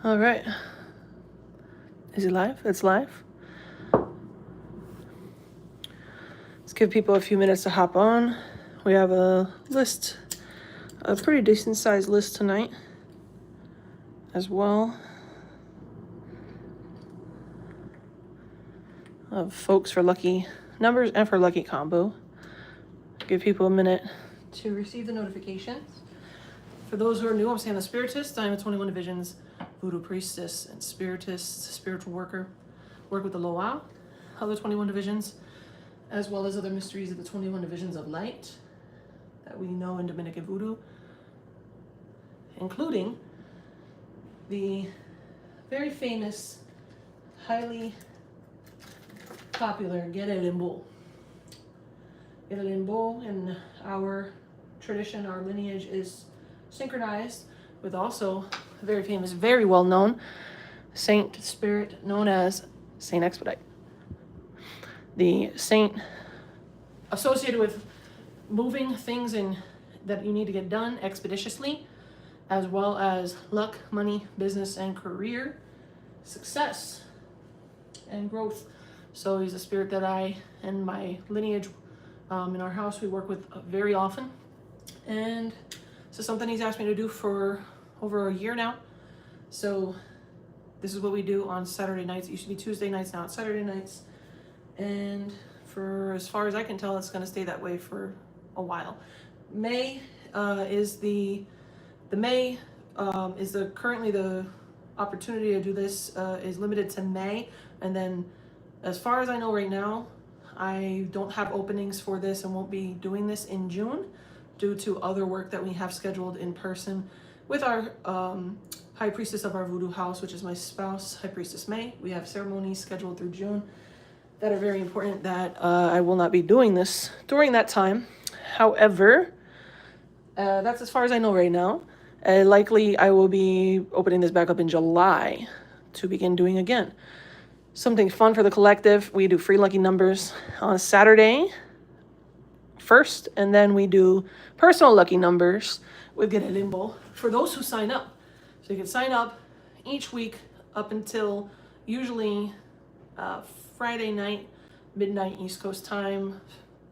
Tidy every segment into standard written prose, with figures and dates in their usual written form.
All right. Is it live? It's live. Let's give people a few minutes to hop on. We have a list, a pretty decent sized list tonight as well of folks for lucky numbers and for lucky combo. Give people a minute to receive the notifications. For those who are new, I'm Sain the Spiritist. I am a 21 Divisions Voodoo Priestess and Spiritist, spiritual worker. Work with the Loa, other 21 Divisions, as well as other mysteries of the 21 Divisions of Light that we know in Dominican Voodoo, including the very famous, highly popular Guede Limbo. Guede Limbo in our tradition, our lineage is synchronized with also a very famous, very well-known saint spirit known as Saint Expedite. The saint associated with moving things in that you need to get done expeditiously, as well as luck, money, business, and career, success, and growth. So he's a spirit that I and my lineage in our house we work with very often. And this is something he's asked me to do for over a year now. So this is what we do on Saturday nights. It used to be Tuesday nights, now it's Saturday nights. And for as far as I can tell, it's going to stay that way for a while. May is the currently the opportunity to do this is limited to May, and then as far as I know right now, I don't have openings for this and won't be doing this in June due to other work that we have scheduled in person with our High Priestess of our Voodoo house, which is my spouse, High Priestess May. We have ceremonies scheduled through June that are very important that I will not be doing this during that time. However, that's as far as I know right now. Likely I will be opening this back up in July to begin doing again. Something fun for the collective. We do free lucky numbers on Saturday first, and then we do personal lucky numbers with Guede Limbo for those who sign up. So you can sign up each week up until usually Friday night, midnight East Coast time,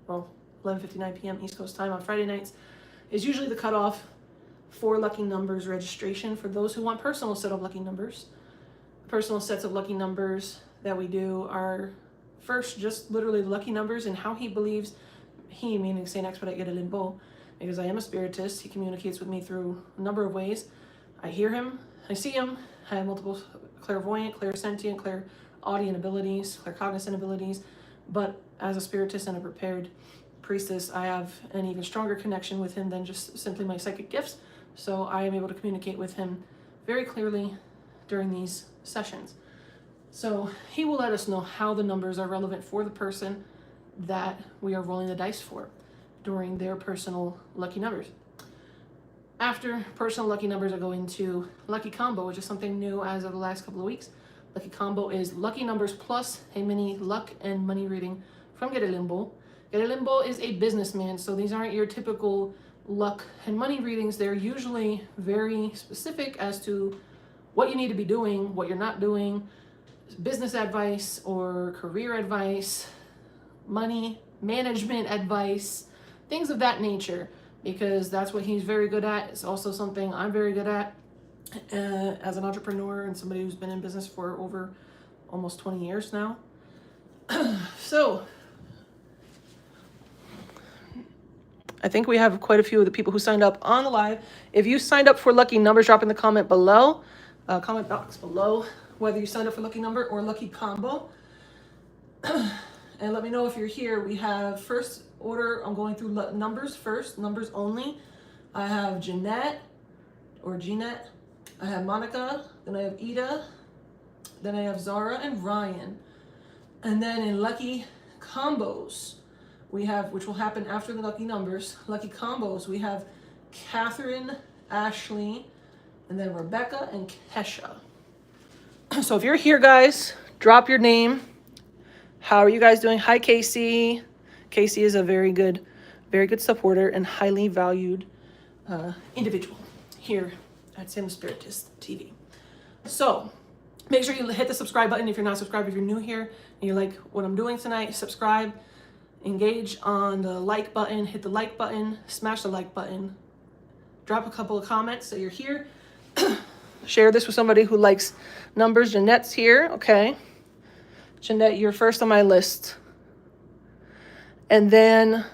well, 11:59 p.m. East Coast time on Friday nights is usually the cutoff for lucky numbers registration for those who want personal set of lucky numbers. Personal sets of lucky numbers that we do are first just literally lucky numbers and how he believes, he meaning Saint Expedite Guede Limbo, because I am a spiritist. He communicates with me through a number of ways. I hear him, I see him, I have multiple clairvoyant, clairsentient, clairaudient abilities, claircognizant abilities, but as a spiritist and a prepared priestess, I have an even stronger connection with him than just simply my psychic gifts. So I am able to communicate with him very clearly during these sessions. So he will let us know how the numbers are relevant for the person that we are rolling the dice for during their personal lucky numbers. After personal lucky numbers, I go into lucky combo, which is something new as of the last couple of weeks. Lucky combo is lucky numbers plus a mini luck and money reading from Guede Limbo. Guede Limbo is a businessman, so these aren't your typical luck and money readings. They're usually very specific as to what you need to be doing, what you're not doing, business advice or career advice, money management advice, things of that nature, because that's what he's very good at. It's also something I'm very good at as an entrepreneur and somebody who's been in business for over almost 20 years now. So I think we have quite a few of the people who signed up on the live. If you signed up for lucky numbers, drop in the comment below, comment box below, whether you signed up for lucky number or lucky combo. And let me know if you're here. We have first order. I'm going through numbers first, numbers only. I have Jeanette or Jeanette. I have Monica. Then I have Ida. Then I have Zara and Ryan. And then in lucky combos, we have, which will happen after the lucky numbers, lucky combos, we have Catherine, Ashley, and then Rebecca and Kesha. So if you're here, guys, drop your name. How are you guys doing? Hi, Casey. Casey is a very good supporter and highly valued individual here at Sain the Spiritist TV. So make sure you hit the subscribe button if you're not subscribed. If you're new here and you like what I'm doing tonight, subscribe, engage on the like button, hit the like button, smash the like button, drop a couple of comments that you're here. Share this with somebody who likes numbers. Jeanette's here. Okay. Jeanette, you're first on my list. And then,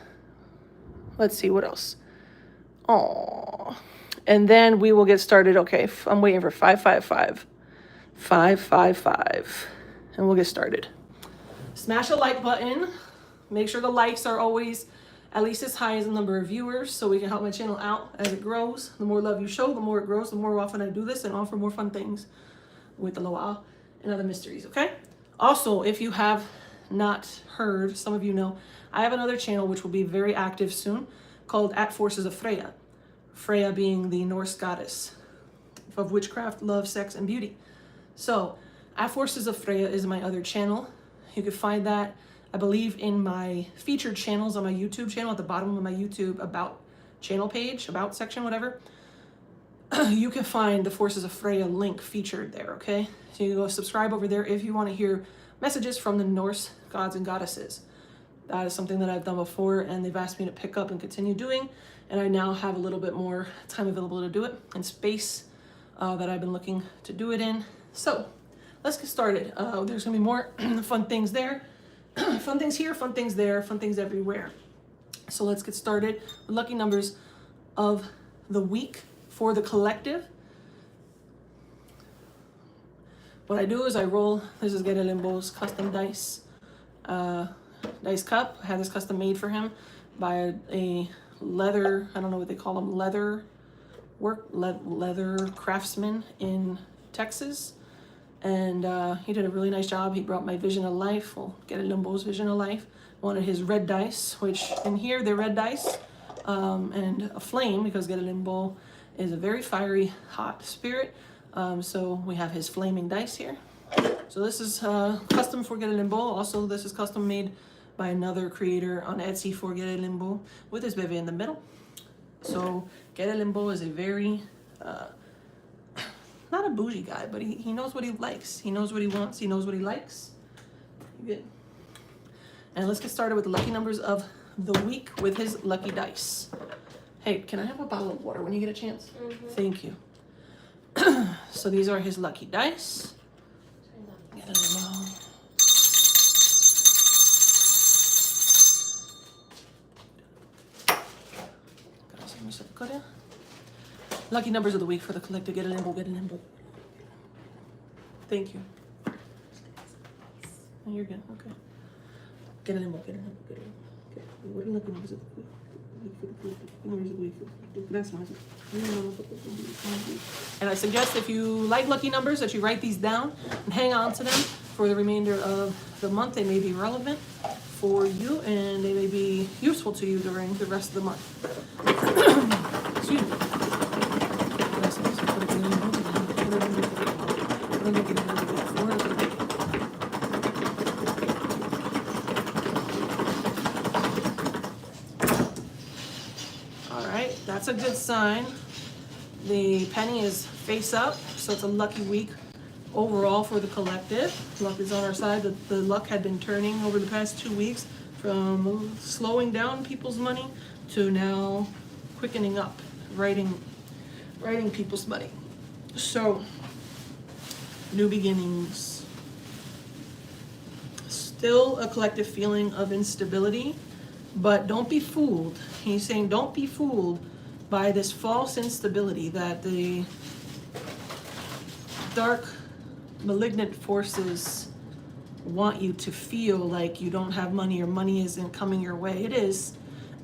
let's see, what else? Oh, and then we will get started. Okay, I'm waiting for 555. 555. And we'll get started. Smash the like button. Make sure the likes are always at least as high as the number of viewers so we can help my channel out as it grows. The more love you show, the more it grows, the more often I do this and offer more fun things with the Loa and other mysteries, okay? Also, if you have not heard, some of you know, I have another channel which will be very active soon called At Forces of Freya. Freya being the Norse goddess of witchcraft, love, sex, and beauty. So, At Forces of Freya is my other channel. You can find that, I believe, in my featured channels on my YouTube channel, at the bottom of my YouTube about channel page, about section, whatever. You can find the Forces of Freya link featured there, okay? So you can go subscribe over there if you want to hear messages from the Norse gods and goddesses. That is something that I've done before and they've asked me to pick up and continue doing. And I now have a little bit more time available to do it and space that I've been looking to do it in. So let's get started. There's gonna be more fun things there. Fun things here, fun things there, fun things everywhere. So let's get started with lucky numbers of the week for the collective. What I do is I roll, this is Guede Limbo's custom dice cup. I had this custom made for him by a leather, I don't know what they call them, leather craftsman in Texas. And he did a really nice job. He brought my vision of life, well, Guede Limbo's vision of life. Wanted his red dice, which in here they're red dice, and a flame, because Guede Limbo is a very fiery, hot spirit. So we have his flaming dice here. So this is custom for Guede Limbo. Also, this is custom made by another creator on Etsy for Guede Limbo with his baby in the middle. So Guede Limbo is a very not a bougie guy, but he knows what he likes. He knows what he wants. He knows what he likes. Good. And let's get started with the lucky numbers of the week with his lucky dice. Hey, can I have a bottle of water when you get a chance? Mm-hmm. Thank you. So these are his lucky dice. Get a little. Lucky numbers of the week for the collective. Guede Limbo, Guede Limbo. Thank you. Oh, you're good. Okay. Guede Limbo, Guede Limbo, Guede Limbo. Okay. What are the lucky numbers of the week? And I suggest if you like lucky numbers that you write these down and hang on to them for the remainder of the month. They may be relevant for you and they may be useful to you during the rest of the month. Excuse me. That's a good sign. The penny is face up, so it's a lucky week overall for the collective. Luck is on our side. The luck had been turning over the past 2 weeks from slowing down people's money to now quickening up, writing people's money. So, new beginnings. Still a collective feeling of instability, but don't be fooled. He's saying don't be fooled by this false instability that the dark, malignant forces want you to feel like you don't have money or money isn't coming your way. It is.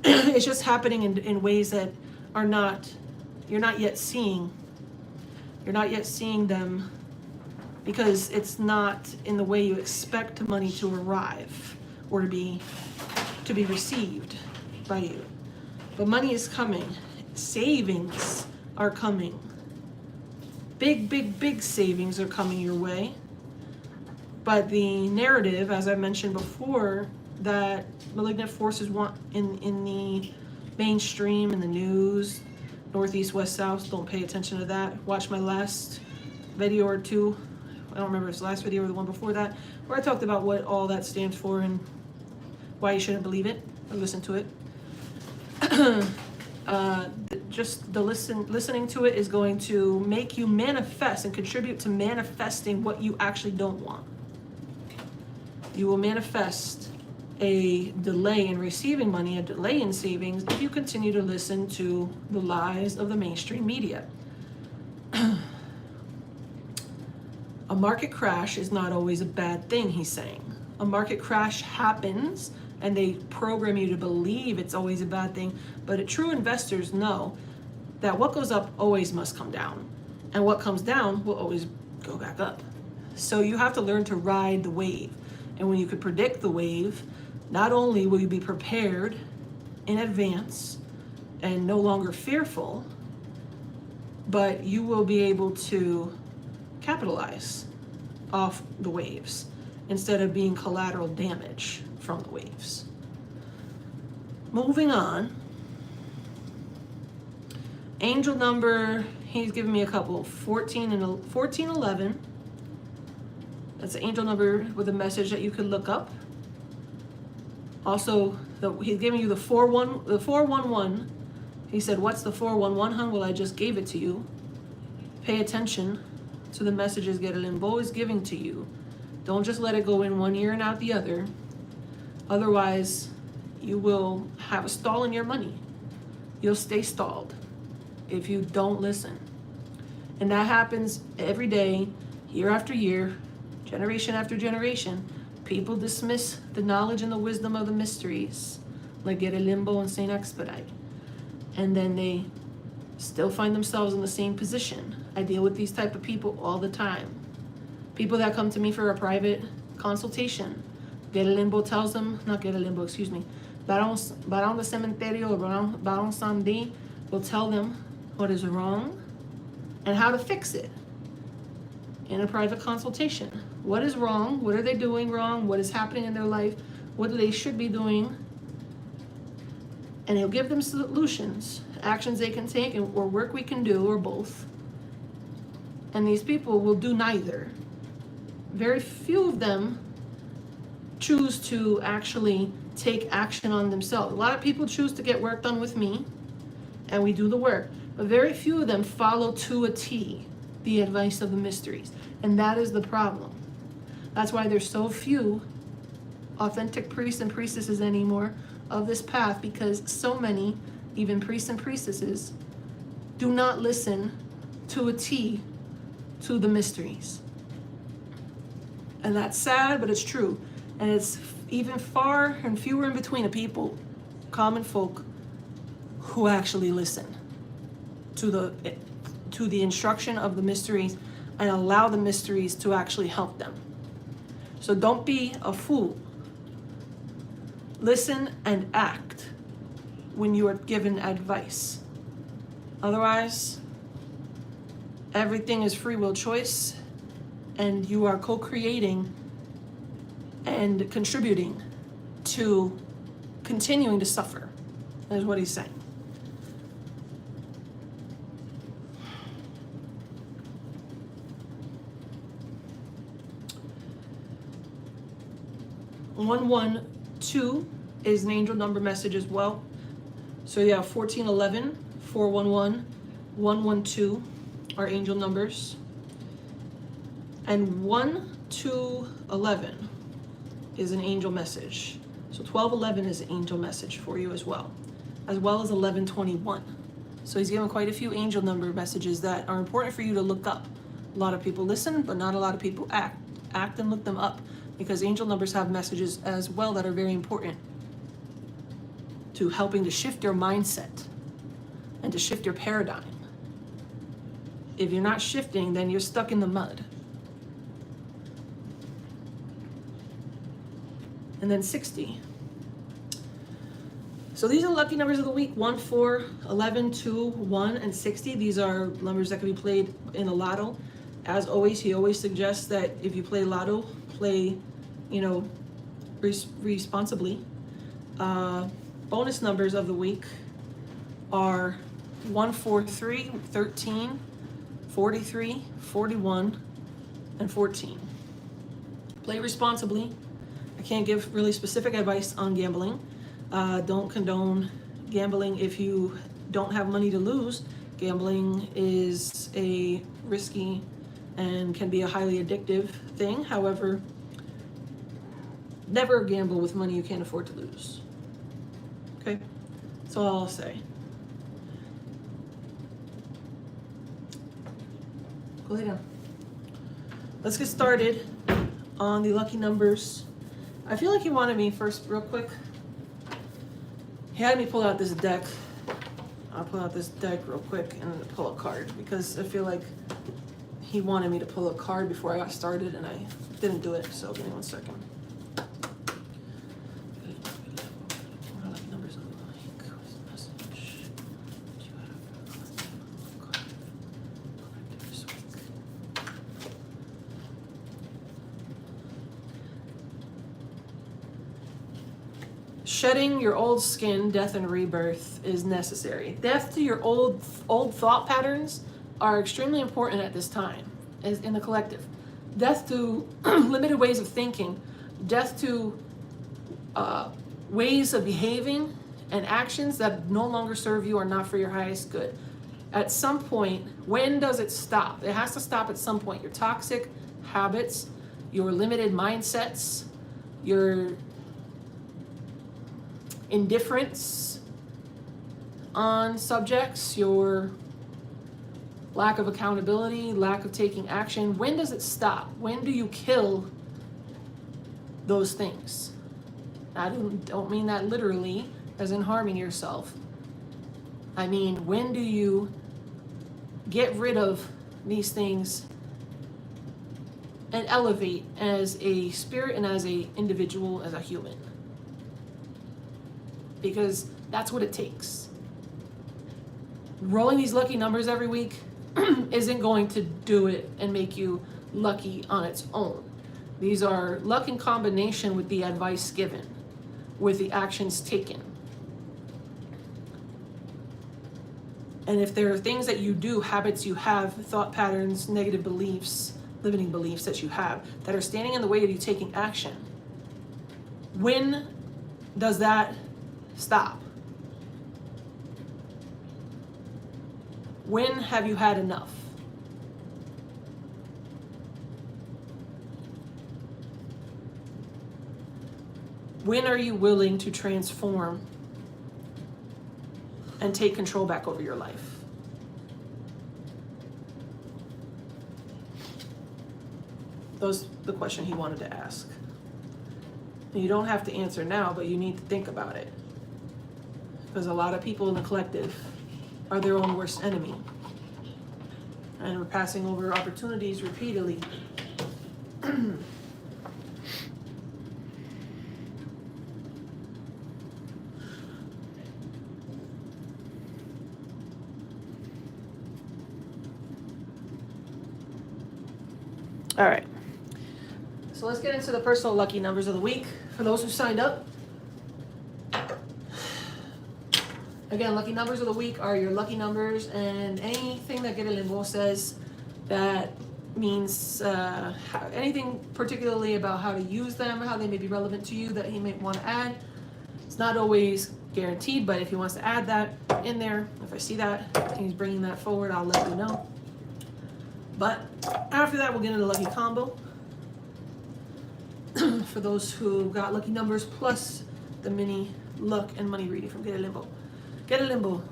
It's just happening in ways that are not, you're not yet seeing. You're not yet seeing them because it's not in the way you expect money to arrive or to be received by you. But money is coming. Savings are coming. Big savings are coming your way. But the narrative, as I mentioned before, that malignant forces want in the mainstream, in the news, northeast, west, south, don't pay attention to that. Watch my last video or two, I don't remember if it's the last video or the one before that, where I talked about what all that stands for and why you shouldn't believe it or listen to it. Just the listening to it is going to make you manifest and contribute to manifesting what you actually don't want. You will manifest a delay in receiving money, a delay in savings, if you continue to listen to the lies of the mainstream media. A market crash is not always a bad thing, he's saying. A market crash happens and they program you to believe it's always a bad thing, but true investors know that what goes up always must come down, and what comes down will always go back up. So you have to learn to ride the wave. And when you can predict the wave, not only will you be prepared in advance and no longer fearful, but you will be able to capitalize off the waves instead of being collateral damage from the waves. Moving on. Angel number, he's giving me a couple, 1411. That's an angel number with a message that you could look up. Also, he's giving you the 411. He said, what's the 411, hun? Well, I just gave it to you. Pay attention to the messages Guede Limbo is giving to you. Don't just let it go in one ear and out the other. Otherwise, you will have a stall in your money. You'll stay stalled if you don't listen. And that happens every day, year after year, generation after generation. People dismiss the knowledge and the wisdom of the mysteries, like Guede Limbo and Sain Expedite. And then they still find themselves in the same position. I deal with these type of people all the time. People that come to me for a private consultation. Guede Limbo tells them, not Guede Limbo, excuse me, Baron de Misterio or Baron Sain will tell them what is wrong and how to fix it in a private consultation. What is wrong? What are they doing wrong? What is happening in their life? What they should be doing? And he'll give them solutions, actions they can take, or work we can do, or both. And these people will do neither. Very few of them choose to actually take action on themselves. A lot of people choose to get work done with me, and we do the work. But very few of them follow to a T the advice of the mysteries. And that is the problem. That's why there's so few authentic priests and priestesses anymore of this path, because so many, even priests and priestesses, do not listen to a T to the mysteries. And that's sad, but it's true. And it's even far and fewer in between of people, common folk, who actually listen to the instruction of the mysteries and allow the mysteries to actually help them. So don't be a fool. Listen and act when you are given advice. Otherwise, everything is free will choice, and you are co-creating and contributing to continuing to suffer. That is what he's saying. $112 is an angel number message as well. So yeah, 1411, 411, 112 are angel numbers. And 1 to 11 is an angel message. So 1211 is an angel message for you as well as 1121. So he's given quite a few angel number messages that are important for you to look up. A lot of people listen, but not a lot of people act. Act and look them up, because angel numbers have messages as well that are very important to helping to shift your mindset and to shift your paradigm. If you're not shifting, then you're stuck in the mud. And then 60. So these are lucky numbers of the week: 1, 4, 11, 2, 1, and 60. These are numbers that can be played in a lotto. As always, he always suggests that if you play lotto, play, responsibly. Bonus numbers of the week are 1, 4, 3, 13, 43, 41, and 14. Play responsibly. I can't give really specific advice on gambling. Don't condone gambling if you don't have money to lose. Gambling is a risky and can be a highly addictive thing. However, never gamble with money you can't afford to lose. Okay? That's all I'll say. Go lay down. Let's get started on the lucky numbers. I feel like he wanted me first, real quick. He had me pull out this deck. I'll pull out this deck real quick and pull a card because I feel like he wanted me to pull a card before I got started and I didn't do it, so give me 1 second. Shedding your old skin, death and rebirth is necessary. Death to your old thought patterns are extremely important at this time, as in the collective. Death to limited ways of thinking, death to ways of behaving and actions that no longer serve you or not for your highest good. At some point, when does it stop? It has to stop at some point. Your toxic habits, your limited mindsets, your indifference on subjects, your lack of accountability, lack of taking action. When does it stop? When do you kill those things? I don't mean that literally, as in harming yourself. I mean, when do you get rid of these things and elevate as a spirit and as a individual, as a human? Because that's what it takes. Rolling these lucky numbers every week isn't going to do it and make you lucky on its own. These are luck in combination with the advice given, with the actions taken. And if there are things that you do, habits you have, thought patterns, negative beliefs, limiting beliefs that you have that are standing in the way of you taking action, when does that stop? When have you had enough? When are you willing to transform and take control back over your life? Those the question he wanted to ask. And you don't have to answer now, but you need to think about it. Because a lot of people in the collective are their own worst enemy. And we're passing over opportunities repeatedly. All right. So let's get into the personal lucky numbers of the week for those who signed up. Again, lucky numbers of the week are your lucky numbers, and anything that Guede Limbo says that means anything particularly about how to use them, how they may be relevant to you that he may want to add. It's not always guaranteed, but if he wants to add that in there, if I see that and he's bringing that forward, I'll let you know. But after that, we'll get into the lucky combo for those who got lucky numbers plus the mini luck and money reading from Guede Limbo. Guede Limbo.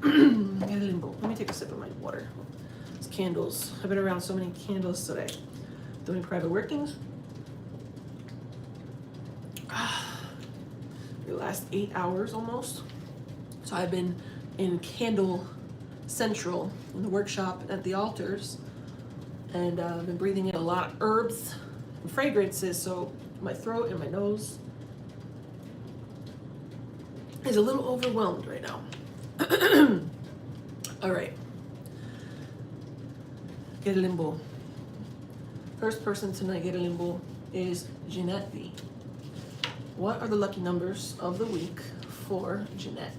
Guede Limbo. Let me take a sip of my water. It's candles. I've been around so many candles today. Doing private workings. The last 8 hours almost. So I've been in Candle Central in the workshop at the altars. And I've been breathing in a lot of herbs and fragrances. So my throat and my nose is a little overwhelmed right now. All right. Guede Limbo. First person tonight, Guede Limbo, is Jeanette V. What are the lucky numbers of the week for Jeanette?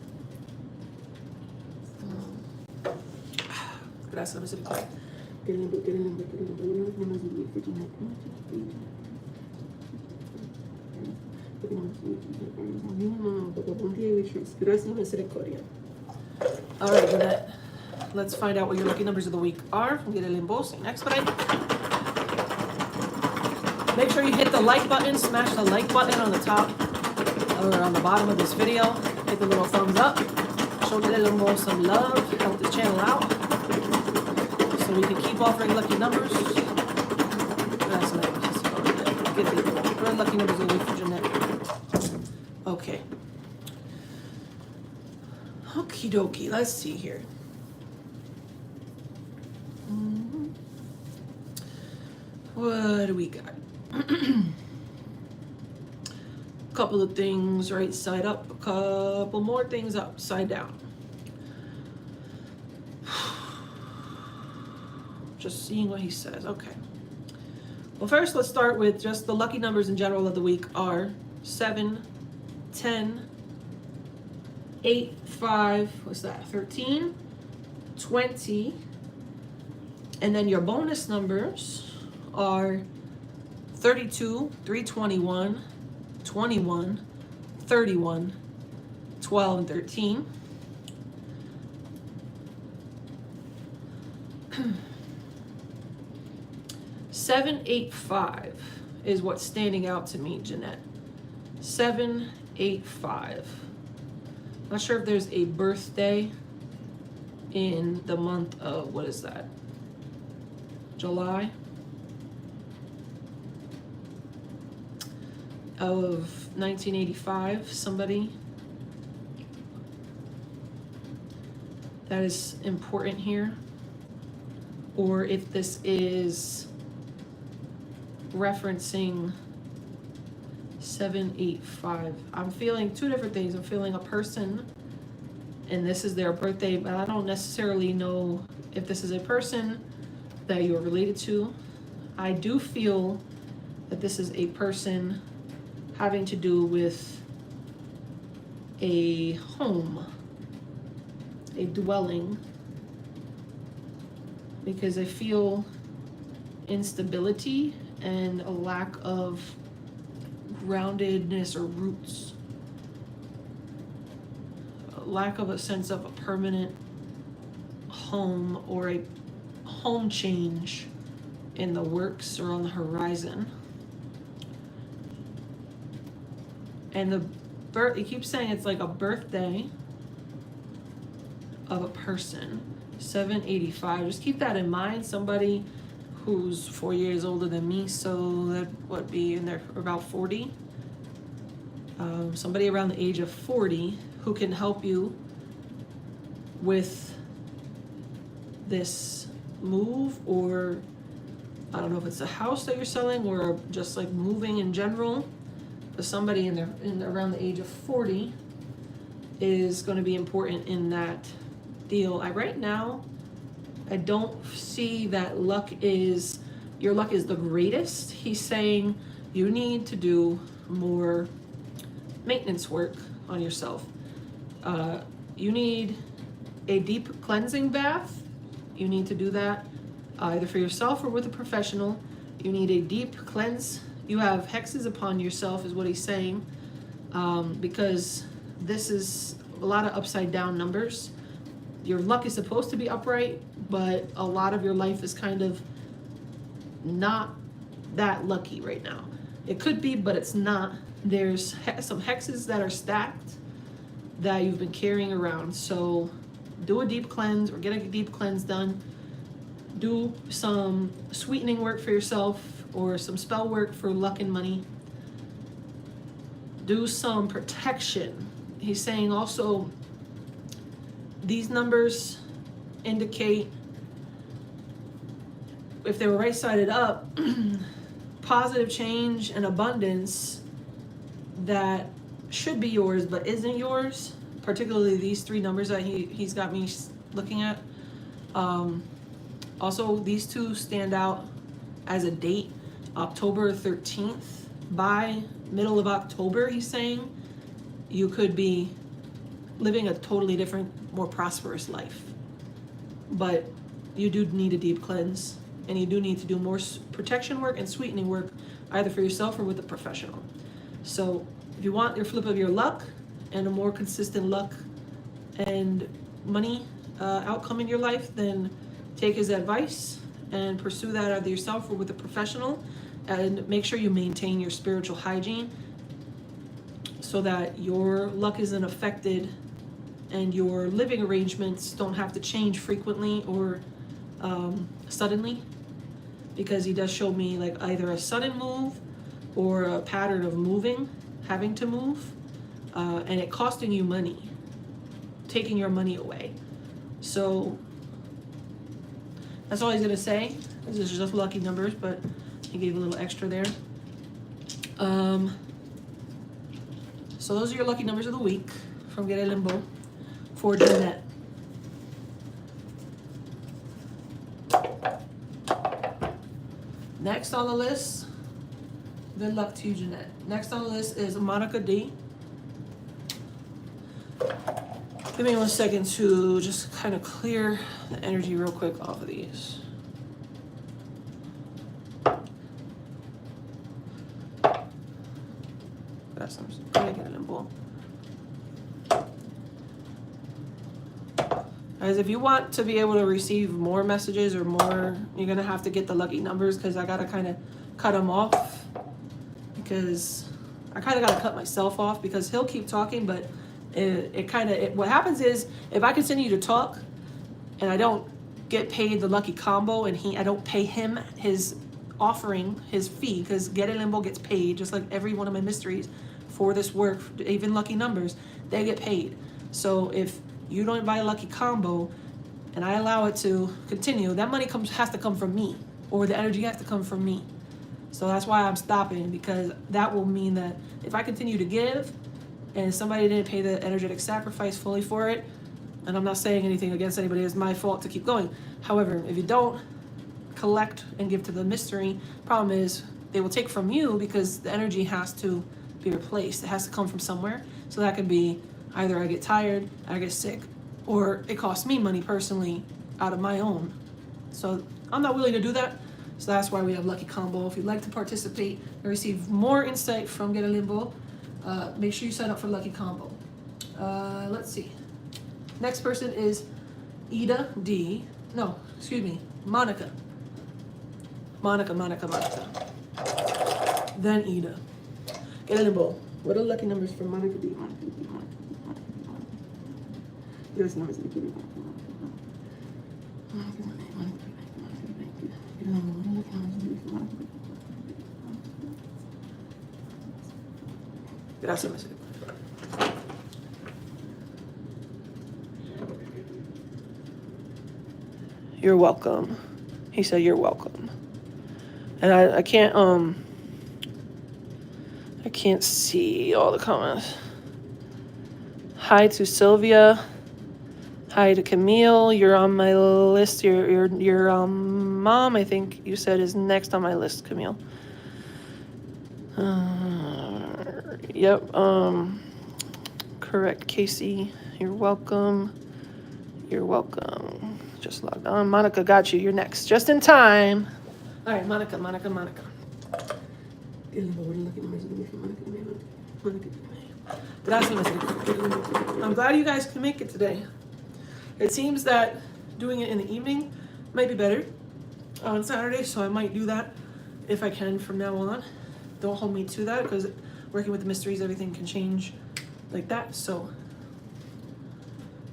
Gracias, let me sip it. Guede Limbo, Guede Limbo, Guede Limbo. What are the numbers of the week for Jeanette? Gracias y misericordia. All right, Jeanette. Let's find out what your lucky numbers of the week are from Guede Limbo, Sain Expedite. Make sure you hit the like button, smash the like button on the top or on the bottom of this video. Hit the little thumbs up. Show Guede Limbo some love. Help the channel out so we can keep offering lucky numbers. That's nice. What are lucky numbers of the week for Jeanette? Okay. Okie dokie. Let's see here. What do we got? Couple of things right side up, a couple more things upside down. Just seeing what he says. Okay. Well, first let's start with just the lucky numbers in general of the week are 7, 10, 8, 5, what's that? 13, 20, and then your bonus numbers are 32, 321, 21, 31, 12, and 13. Seven, 8, 5 is what's standing out to me, Jeanette. 7, 8, 5. Not sure if there's a birthday in the month of, what is that? July of 1985, somebody that is important here, or if this is referencing 7, 8, 5. I'm feeling two different things. I'm feeling a person and this is their birthday, but I don't necessarily know if this is a person that you're related to. I do feel that this is a person having to do with a home, a dwelling, because I feel instability and a lack of groundedness or roots, a lack of a sense of a permanent home or a home change in the works or on the horizon. And it keeps saying it's like a birthday of a person. 785. Just keep that in mind. Somebody who's 4 years older than me, so that would be in there about 40. Somebody around the age of 40 who can help you with this move, or I don't know if it's a house that you're selling or just like moving in general. But somebody around the age of 40 is going to be important in that deal. Right now, I don't see that your luck is the greatest. He's saying you need to do more maintenance work on yourself. You need a deep cleansing bath. You need to do that either for yourself or with a professional. You need a deep cleanse. You have hexes upon yourself is what he's saying, because this is a lot of upside down numbers. Your luck is supposed to be upright, but a lot of your life is kind of not that lucky right now. It could be, but it's not. There's some hexes that are stacked that you've been carrying around. So do a deep cleanse or get a deep cleanse done. Do some sweetening work for yourself or some spell work for luck and money. Do some protection. He's saying also these numbers indicate, if they were right-sided up, positive change and abundance that should be yours but isn't yours, particularly these three numbers that he's got me looking at. Also, these two stand out as a date, October 13th. By middle of October, he's saying, you could be living a totally different, more prosperous life. But you do need a deep cleanse, and you do need to do more protection work and sweetening work, either for yourself or with a professional. So if you want your flip of your luck and a more consistent luck and money outcome in your life, then take his advice and pursue that either yourself or with a professional, and make sure you maintain your spiritual hygiene so that your luck isn't affected and your living arrangements don't have to change frequently or suddenly, because he does show me like either a sudden move or a pattern of moving, having to move, and it costing you money, taking your money away. So that's all he's gonna say. This is just lucky numbers, but he gave a little extra there. So those are your lucky numbers of the week from Guede Limbo for Jeanette. Next on the list, good luck to you, Jeanette. Next on the list is Monica D. Give me 1 second to just kind of clear the energy real quick off of these. That's some Guede Limbo. Guys, if you want to be able to receive more messages or more, you're gonna have to get the lucky numbers, because I gotta kind of cut them off, because I kind of gotta cut myself off, because he'll keep talking, but what happens is, if I continue to talk and I don't get paid the lucky combo, and I don't pay him his offering, his fee, because Guede Limbo gets paid just like every one of my mysteries for this work, even lucky numbers, they get paid. So if you don't buy a lucky combo and I allow it to continue, that money has to come from me, or the energy has to come from me. So that's why I'm stopping, because that will mean that if I continue to give and somebody didn't pay the energetic sacrifice fully for it, and I'm not saying anything against anybody, it's my fault to keep going. However, if you don't collect and give to the mystery, problem is they will take from you, because the energy has to be replaced. It has to come from somewhere. So that could be either I get tired, I get sick, or it costs me money personally out of my own. So I'm not willing to do that. So that's why we have Lucky Combo. If you'd like to participate and receive more insight from Guede Limbo, make sure you sign up for Lucky Combo. Let's see. Next person is Ida D. No, excuse me, Monica. Monica. Then Ida. Guede Limbo. What are lucky numbers for Monica D? Give us numbers. Gracias. You're welcome. He said you're welcome. And I can't see all the comments. Hi to Sylvia. Hi to Camille. You're on my list. Your mom, I think you said, is next on my list, Camille. Yep. Correct, Casey. You're welcome. You're welcome. Just logged on. Monica, got you. You're next. Just in time. All right, Monica. I'm glad you guys can make it today. It seems that doing it in the evening might be better on Saturday, so I might do that if I can from now on. Don't hold me to that, because working with the mysteries, everything can change like that. So,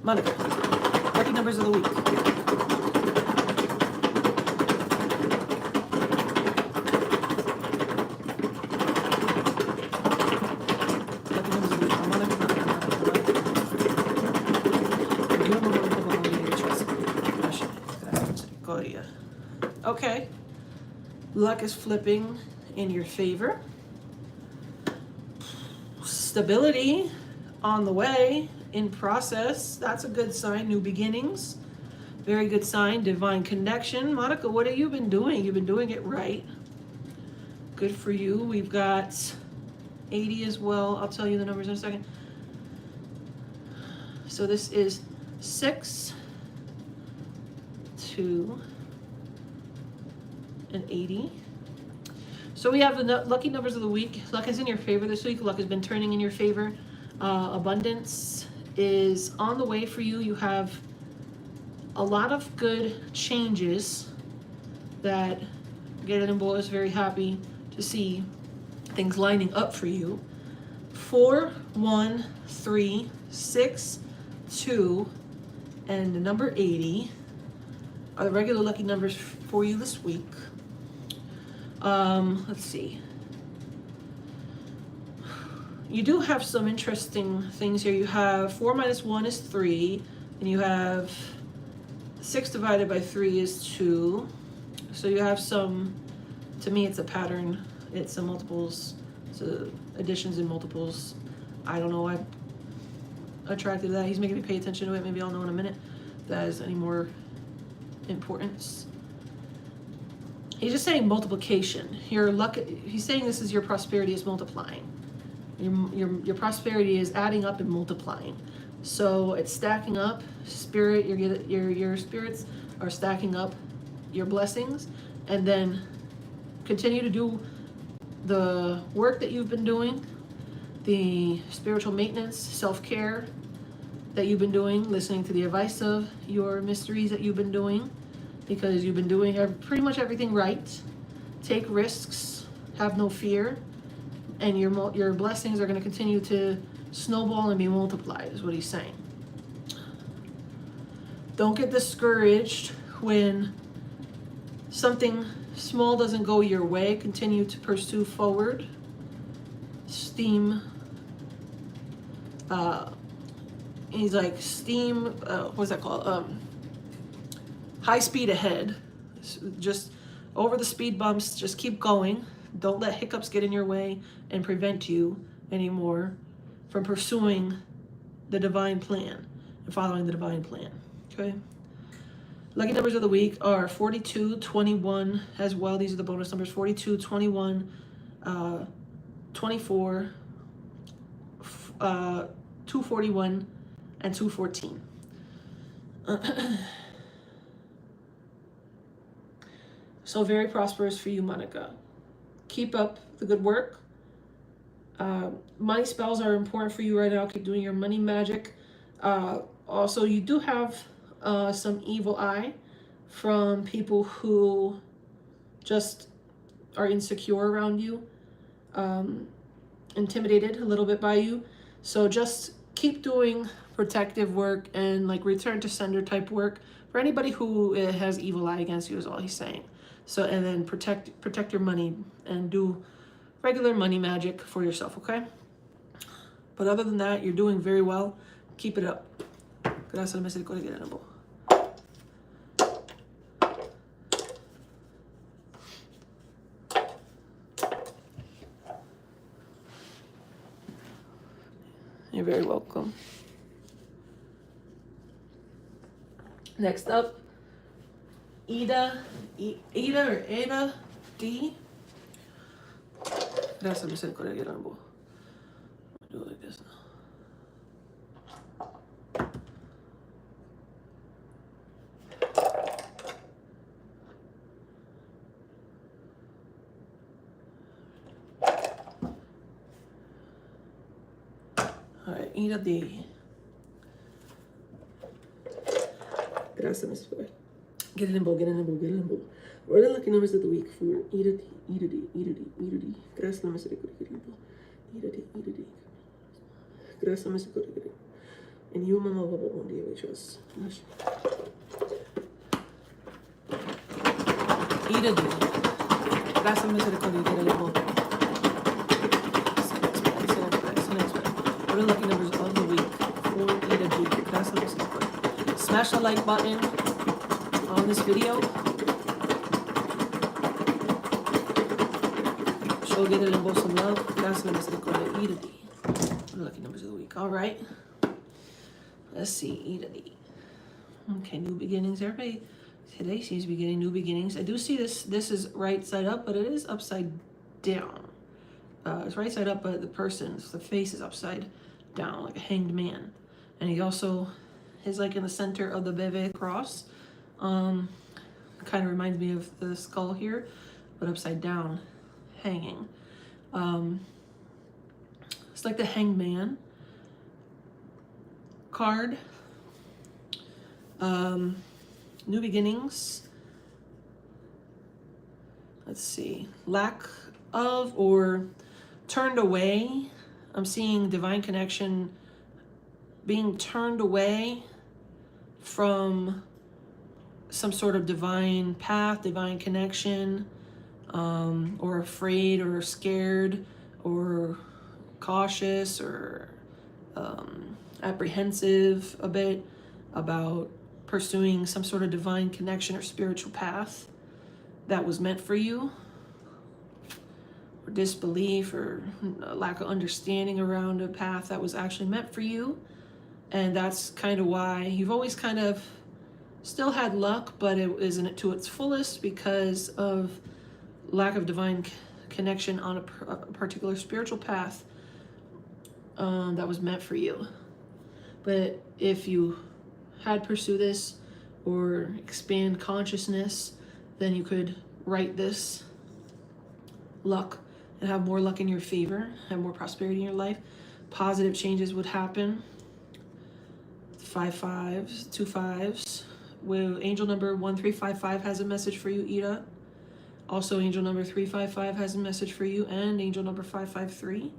Monica, lucky numbers of the week. Okay, luck is flipping in your favor. Stability on the way, in process. That's a good sign. New beginnings. Very good sign. Divine connection. Monica, what have you been doing? You've been doing it right. Good for you. We've got 80 as well. I'll tell you the numbers in a second. So this is 6, 42, and 80. So we have the lucky numbers of the week. Luck is in your favor this week. Luck has been turning in your favor. Abundance is on the way for you. You have a lot of good changes that Guede Limbo is very happy to see things lining up for you. 4, 1, 3, 6, 2, and the number 80 are the regular lucky numbers for you this week. Let's see. You do have some interesting things here. You have 4 minus 1 is 3, and you have 6 divided by 3 is 2. So you have some, to me it's a pattern, it's a multiples, it's a additions and multiples. I don't know, I'm attracted to that. He's making me pay attention to it. Maybe I'll know in a minute if that has any more importance. He's just saying multiplication. Your luck, he's saying this is your prosperity is multiplying. Your prosperity is adding up and multiplying. So it's stacking up. Spirit, your spirits are stacking up your blessings, and then continue to do the work that you've been doing, the spiritual maintenance, self-care that you've been doing, listening to the advice of your mysteries that you've been doing, because you've been doing pretty much everything right. Take risks, have no fear, and your blessings are going to continue to snowball and be multiplied, is what he's saying. Don't get discouraged when something small doesn't go your way. Continue to pursue forward. He's like what's that called? High speed ahead. Just over the speed bumps, just keep going. Don't let hiccups get in your way and prevent you anymore from pursuing the divine plan and following the divine plan, okay? Lucky numbers of the week are 42, 21 as well. These are the bonus numbers: 42, 21, 24, 241, and 214. So very prosperous for you, Monica. Keep up the good work. Money spells are important for you right now. Keep doing your money magic. Also, you do have some evil eye from people who just are insecure around you, intimidated a little bit by you. So just keep doing protective work and like return to sender type work for anybody who has evil eye against you, is all he's saying. So, and then protect your money and do regular money magic for yourself, okay? But other than that, you're doing very well. Keep it up. Gracias al Misterio, Guede Limbo. You're very welcome. Next up, Ida D. Gracias, Misterio, Guede Limbo. Do it like this now. Alright, Ida D. Gracias, Misterio. Guede Limbo, Guede Limbo, Guede Limbo. What are the lucky numbers of the week for Ida D, Ida D, Ida D, Ida D. Gracias, Misterio, Guede Limbo. Ida D, Ida D. Gracias, Misterio, Guede Limbo. And you, Mama, Baba, one day we trust. Ida D. Gracias, Misterio, Guede Limbo. What are the lucky numbers of the week for Ida D? Gracias, Misterio, Guede. Smash the like button on this video. Show Guede Limbo some love. Gracias, Misterio, Guede. Ida D. What are the lucky numbers of the week? All right. Let's see, Ida D. Okay, new beginnings. Everybody today seems to be getting new beginnings. I do see this. This is right side up, but it is upside down. It's right side up, but the face is upside down, like a hanged man. And he also is like in the center of the Beve cross. Kind of reminds me of the skull here, but upside down, hanging. It's like the Hanged Man card. New beginnings. Let's see. Lack of or turned away. I'm seeing divine connection being turned away from some sort of divine path, divine connection, or afraid or scared or cautious or apprehensive a bit about pursuing some sort of divine connection or spiritual path that was meant for you, or disbelief or lack of understanding around a path that was actually meant for you. And that's kind of why you've always kind of still had luck, but it isn't to its fullest because of lack of divine connection on a particular spiritual path that was meant for you. But if you had pursue this or expand consciousness, then you could write this luck and have more luck in your favor, have more prosperity in your life. Positive changes would happen. 5 5s, 2 5s. Well, angel number 1355 has a message for you, Ida. Also, angel number 355 has a message for you, and angel number 553.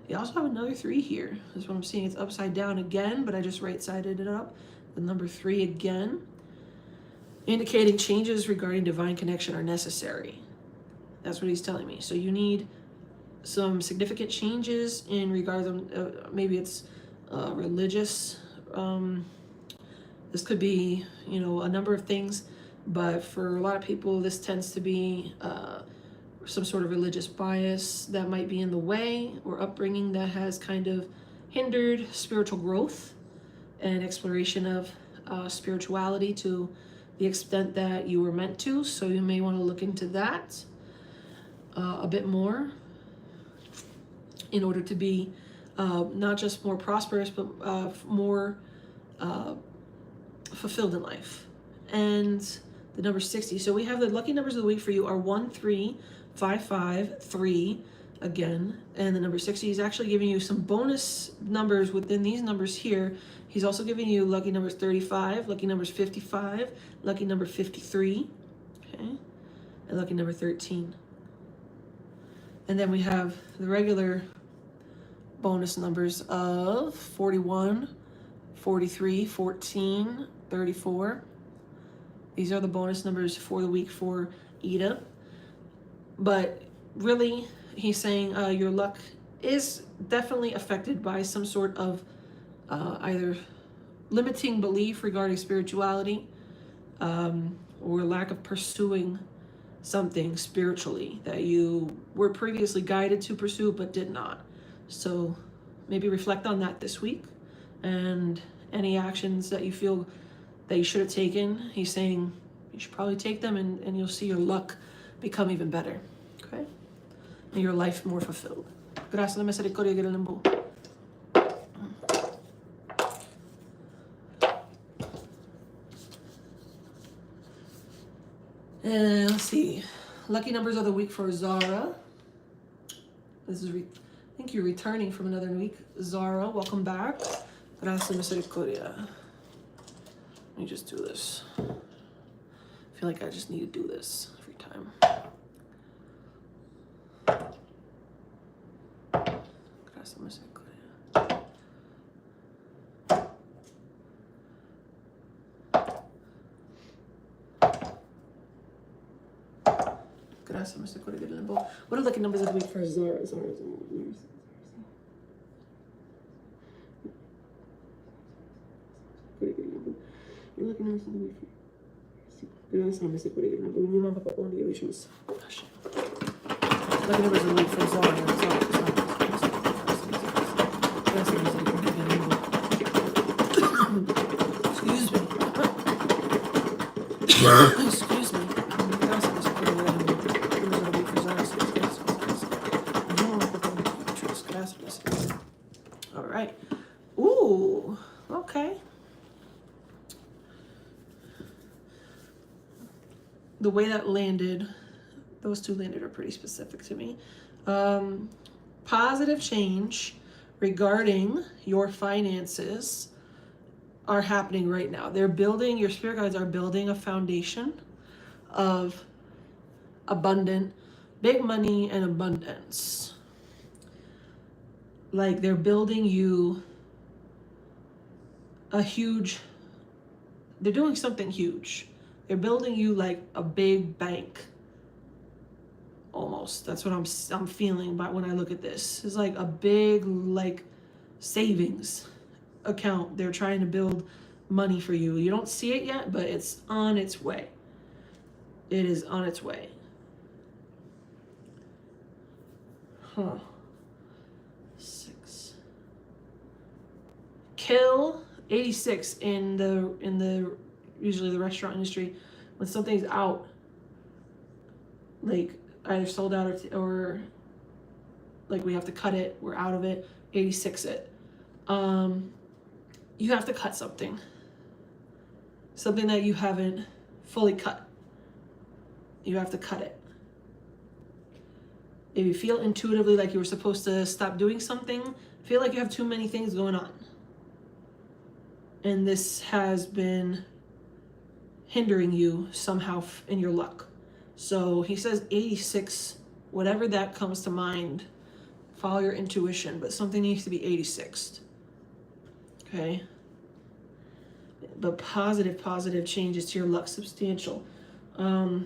You also have another 3 here. That's what I'm seeing. It's upside down again, but I just right-sided it up. The number 3 again, indicating changes regarding divine connection are necessary. That's what he's telling me. So you need some significant changes in regards to maybe it's religious. This could be, a number of things, but for a lot of people, this tends to be some sort of religious bias that might be in the way, or upbringing that has kind of hindered spiritual growth and exploration of spirituality to the extent that you were meant to. So you may want to look into that a bit more in order to be not just more prosperous, but more fulfilled in life. And the number 60. So we have the lucky numbers of the week for you are 1, 3, 5, 5, 3 again. And the number 60 is actually giving you some bonus numbers within these numbers here. He's also giving you lucky numbers 35, lucky numbers 55, lucky number 53, okay, and lucky number 13. And then we have the regular bonus numbers of 41, 43, 14, 34. These are the bonus numbers for the week for Ida. But really, he's saying your luck is definitely affected by some sort of either limiting belief regarding spirituality or lack of pursuing something spiritually that you were previously guided to pursue but did not. So maybe reflect on that this week, and any actions that you feel that you should have taken, he's saying you should probably take them, and you'll see your luck become even better, okay? And your life more fulfilled. Gracias, Misterio, Guede Limbo. And let's see, lucky numbers of the week for Zara. This is, I think you're returning from another week. Zara, welcome back. Gracias, Misterio. Let me just do this. I feel like I just need to do this every time. Gracias, Misterio. Gracias, Misterio, Guede Limbo. What are lucky numbers of the week for Zara? Zara. You're looking at something different. Gracias, Misterio, Guede Limbo. Mi mamá, papá, only issues. Lucky numbers of the week for Zara. Gracias, Misterio, Guede Limbo. Excuse me. Excuse me. Gracias, Misterio, Guede Limbo. Numbers of the week for Zara. Gracias. All right. Ooh. Okay. the way that landed, those two landed are pretty specific to me. Positive change regarding your finances are happening right now. They're building, your spirit guides are building a foundation of abundant, big money and abundance. Like they're building you a huge, they're doing something huge. They're building you like a big bank. Almost. That's what I'm feeling by when I look at this. It's like a big like savings account. They're trying to build money for you. You don't see it yet, but it's on its way. It is on its way. Huh. 6. Kill 86 in the usually the restaurant industry. When something's out, like either sold out or like we have to cut it, we're out of it, 86 it. You have to cut something that you haven't fully cut. You have to cut it. If you feel intuitively like you were supposed to stop doing something, feel like you have too many things going on, and this has been hindering you somehow in your luck. So he says 86, whatever that comes to mind, follow your intuition, but something needs to be 86. Okay? But positive changes to your luck, substantial. 20.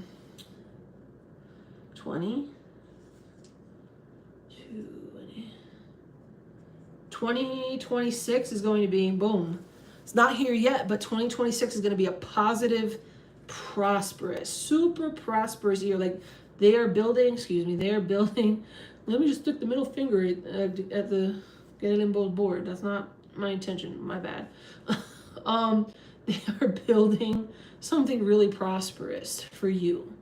2026 is going to be boom. It's not here yet, but 2026 is going to be a positive, prosperous, super prosperous year. Like they are building, let me just stick the middle finger at the Guede Limbo board. That's not my intention, my bad. They are building something really prosperous for you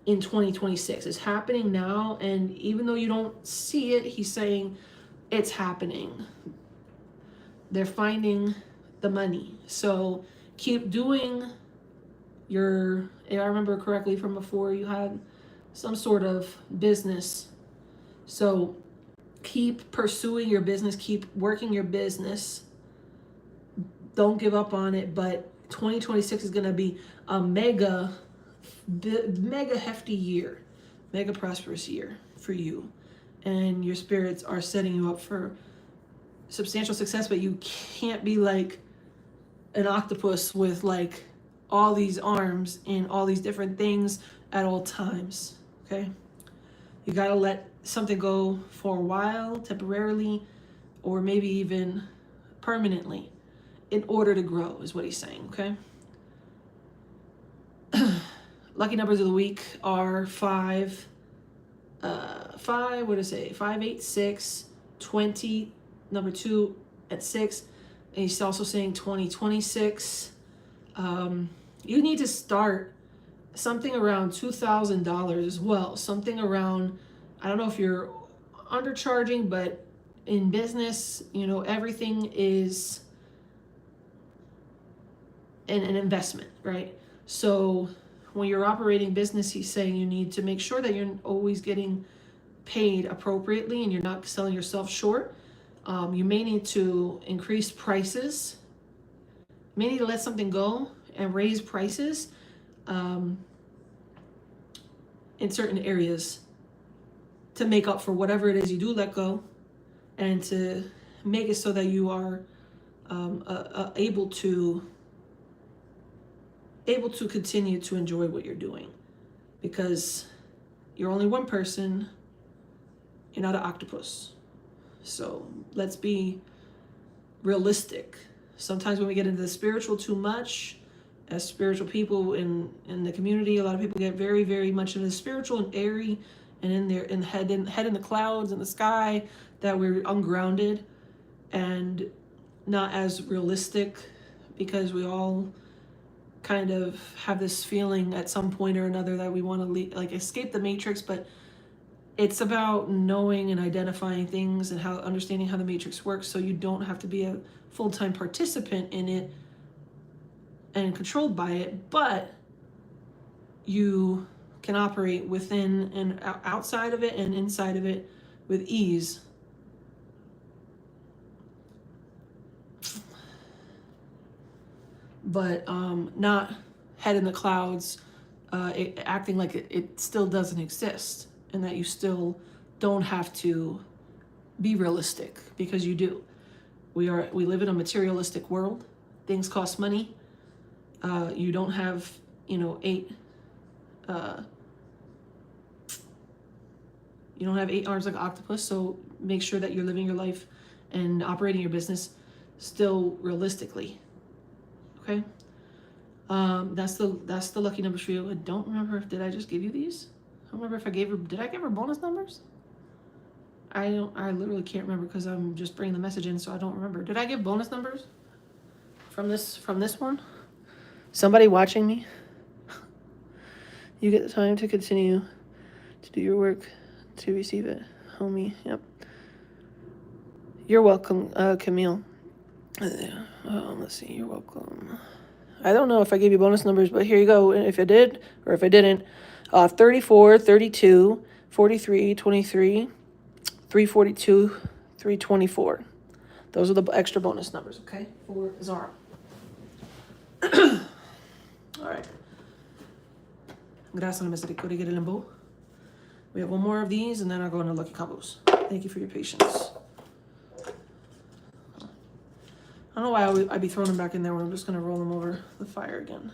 in 2026. It's happening now, and even though you don't see it, he's saying it's happening. They're finding the money. So keep doing your, if I remember correctly from before, you had some sort of business. So keep pursuing your business, keep working your business. Don't give up on it, but 2026 is going to be a mega hefty year, mega prosperous year for you. And your spirits are setting you up for substantial success, but you can't be like an octopus with like all these arms and all these different things at all times, okay? You gotta let something go for a while, temporarily, or maybe even permanently in order to grow, is what he's saying, okay? Lucky numbers of the week are 5, 5, 8, 6, 20, number 2 at 6. And he's also saying 2026. You need to start something around $2,000 as well. Something around, I don't know if you're undercharging, but in business, you know, everything is an investment, right? So when you're operating business, he's saying you need to make sure that you're always getting paid appropriately and you're not selling yourself short. You may need to increase prices. You may need to let something go and raise prices in certain areas to make up for whatever it is you do let go, and to make it so that you are able to continue to enjoy what you're doing, because you're only one person, you're not an octopus. So let's be realistic. Sometimes when we get into the spiritual too much, as spiritual people in the community, a lot of people get very, very much into the spiritual and airy, and in their head in the clouds in the sky, that we're ungrounded and not as realistic, because we all kind of have this feeling at some point or another that we want to like escape the matrix, but it's about knowing and identifying things and understanding how the matrix works, so you don't have to be a full-time participant in it and controlled by it, but you can operate within and outside of it and inside of it with ease. But not head in the clouds, acting like it still doesn't exist, and that you still don't have to be realistic, because you do. We live in a materialistic world. Things cost money. You don't have, you know, eight arms like an octopus. So make sure that you're living your life and operating your business still realistically. Okay. That's the lucky numbers for you. I don't remember did I just give you these? I don't remember if did I give her bonus numbers? I literally can't remember because I'm just bringing the message in, so I don't remember. Did I give bonus numbers from this one? Somebody watching me? You get the time to continue to do your work to receive it, homie. Yep. You're welcome, Camille. Let's see. You're welcome. I don't know if I gave you bonus numbers, but here you go. If I did or if I didn't, 34, 32, 43, 23, 342, 324. Those are the extra bonus numbers, okay, for Zara. All right. Gracias, Misterio, Guede Limbo. We have one more of these, and then I'll go into Lucky Combos. Thank you for your patience. I don't know why I'd be throwing them back in there when I'm just going to roll them over the fire again.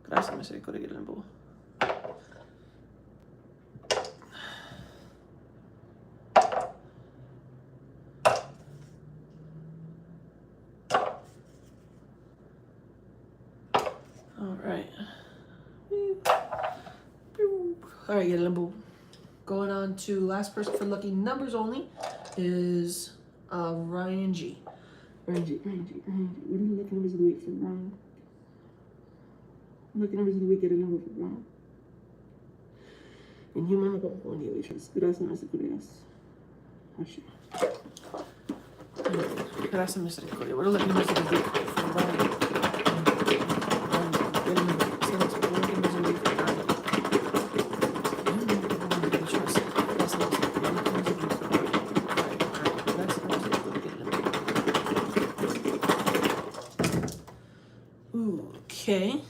Gracias, Misterio, Guede Limbo. All right, Guede Limbo. Going on to last person for lucky numbers only is Ryan G. Ryan G. What are the lucky numbers of the week for Ryan? Lucky numbers of the week, Guede Limbo for Ryan. In human, look up one day, Gracias, Misterio. Gracias, Misterio. What are the lucky numbers of the week for Ryan? Okay.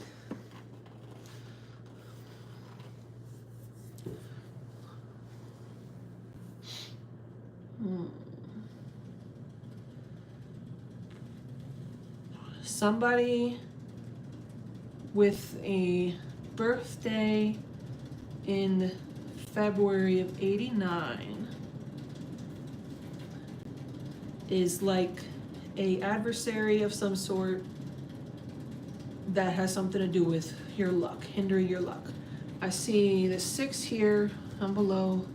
Somebody with a birthday in February of '89 is like a adversary of some sort that has something to do with your luck, hindering your luck. I see the 6 here down below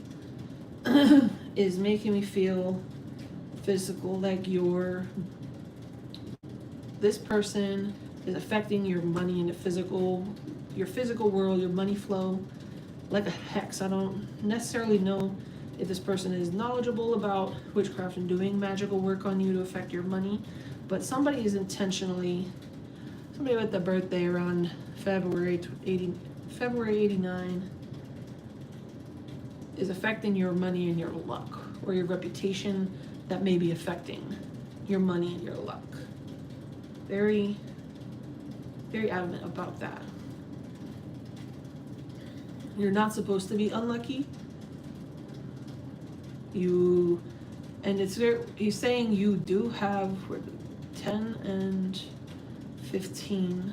is making me feel physical, like this person is affecting your money in your physical world, your money flow, like a hex. I don't necessarily know if this person is knowledgeable about witchcraft and doing magical work on you to affect your money, but somebody with the birthday around February '89 is affecting your money and your luck, or your reputation that may be affecting your money and your luck. Very, very adamant about that. You're not supposed to be unlucky. He's saying you do have 10 and 15.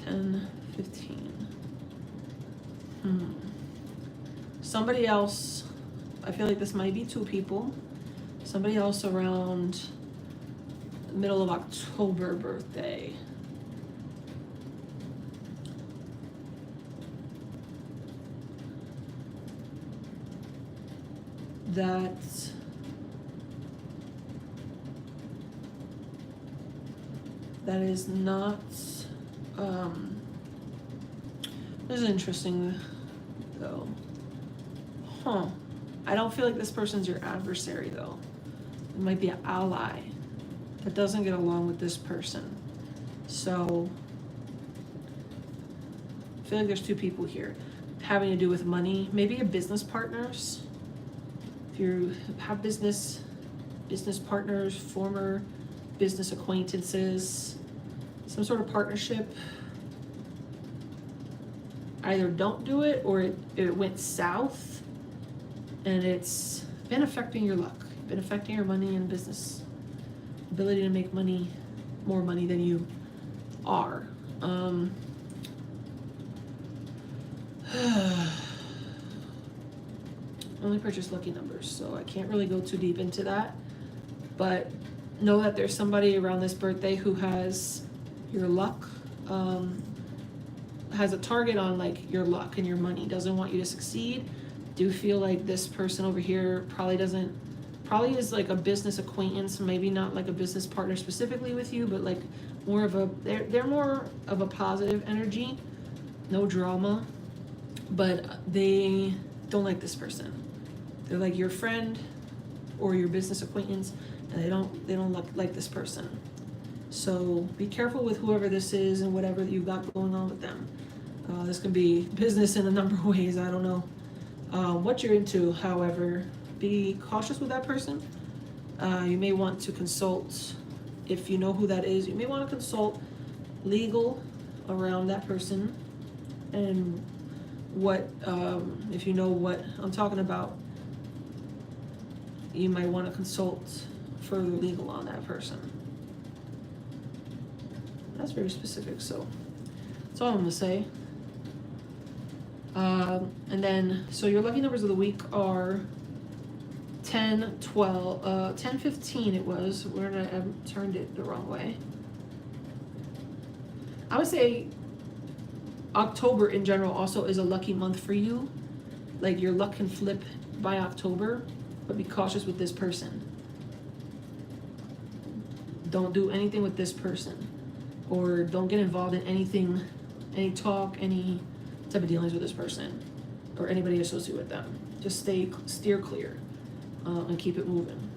10, 15. Somebody else, I feel like this might be 2 people. Somebody else around the middle of October birthday. That is not, this is interesting though. I don't feel like this person's your adversary though. It might be an ally that doesn't get along with this person. So feel like there's two people here having to do with money, maybe a business partners. If you have business partners, former business acquaintances, some sort of partnership. Either don't do it or it went south and it's been affecting your luck, been affecting your money and business ability to make money, more money than you are. Only purchase lucky numbers, so I can't really go too deep into that, but know that there's somebody around this birthday who has your luck, has a target on like your luck and your money, doesn't want you to succeed. Do feel like this person over here probably is like a business acquaintance, maybe not like a business partner specifically with you, but like more of a, they're more of a positive energy, no drama, but they don't like this person. They're like your friend or your business acquaintance, and they don't like this person. So be careful with whoever this is and whatever you've got going on with them. This can be business in a number of ways. I don't know what you're into. However, be cautious with that person. You may want to consult, if you know who that is, you may want to consult legal around that person, and what if you know what I'm talking about, you might want to consult further legal on that person. That's very specific, so that's all I'm gonna say. And then, so your lucky numbers of the week are 10, 12, 10, 15 it was. Where did I turned it the wrong way? I would say October in general also is a lucky month for you. Like your luck can flip by October, but be cautious with this person. Don't do anything with this person, or don't get involved in anything, any talk, any type of dealings with this person or anybody associated with them. Just steer clear and keep it moving.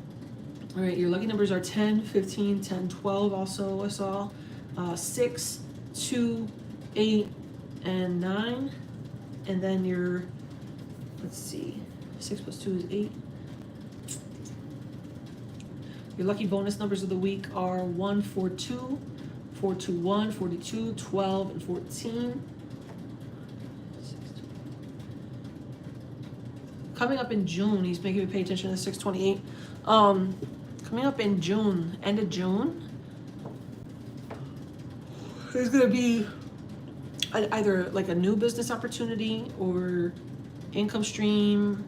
All right, your lucky numbers are 10, 15, 10, 12 also I saw, 6, 2, 8, and 9. And then your, let's see, 6 plus 2 is 8. Your lucky bonus numbers of the week are 1, 4, 2, 4, 2, 1, 42, 12, and 14. Coming up in June, he's making me pay attention to 628. Coming up in June, end of June, there's gonna be either like a new business opportunity or income stream,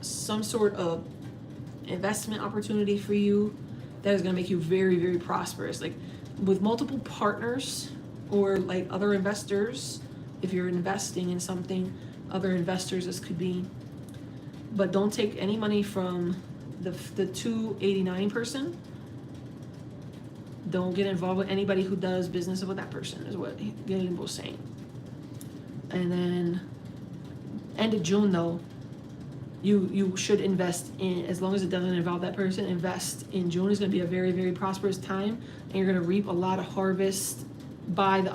some sort of investment opportunity for you that is going to make you very, very prosperous, like with multiple partners or like other investors. If you're investing in something, other investors, this could be, but don't take any money from the 289 person. Don't get involved with anybody who does business with that person, is what Guede Limbo was saying. And then end of June though, you should invest in, as long as it doesn't involve that person, invest in June. Is going to be a very, very prosperous time, and you're going to reap a lot of harvest by the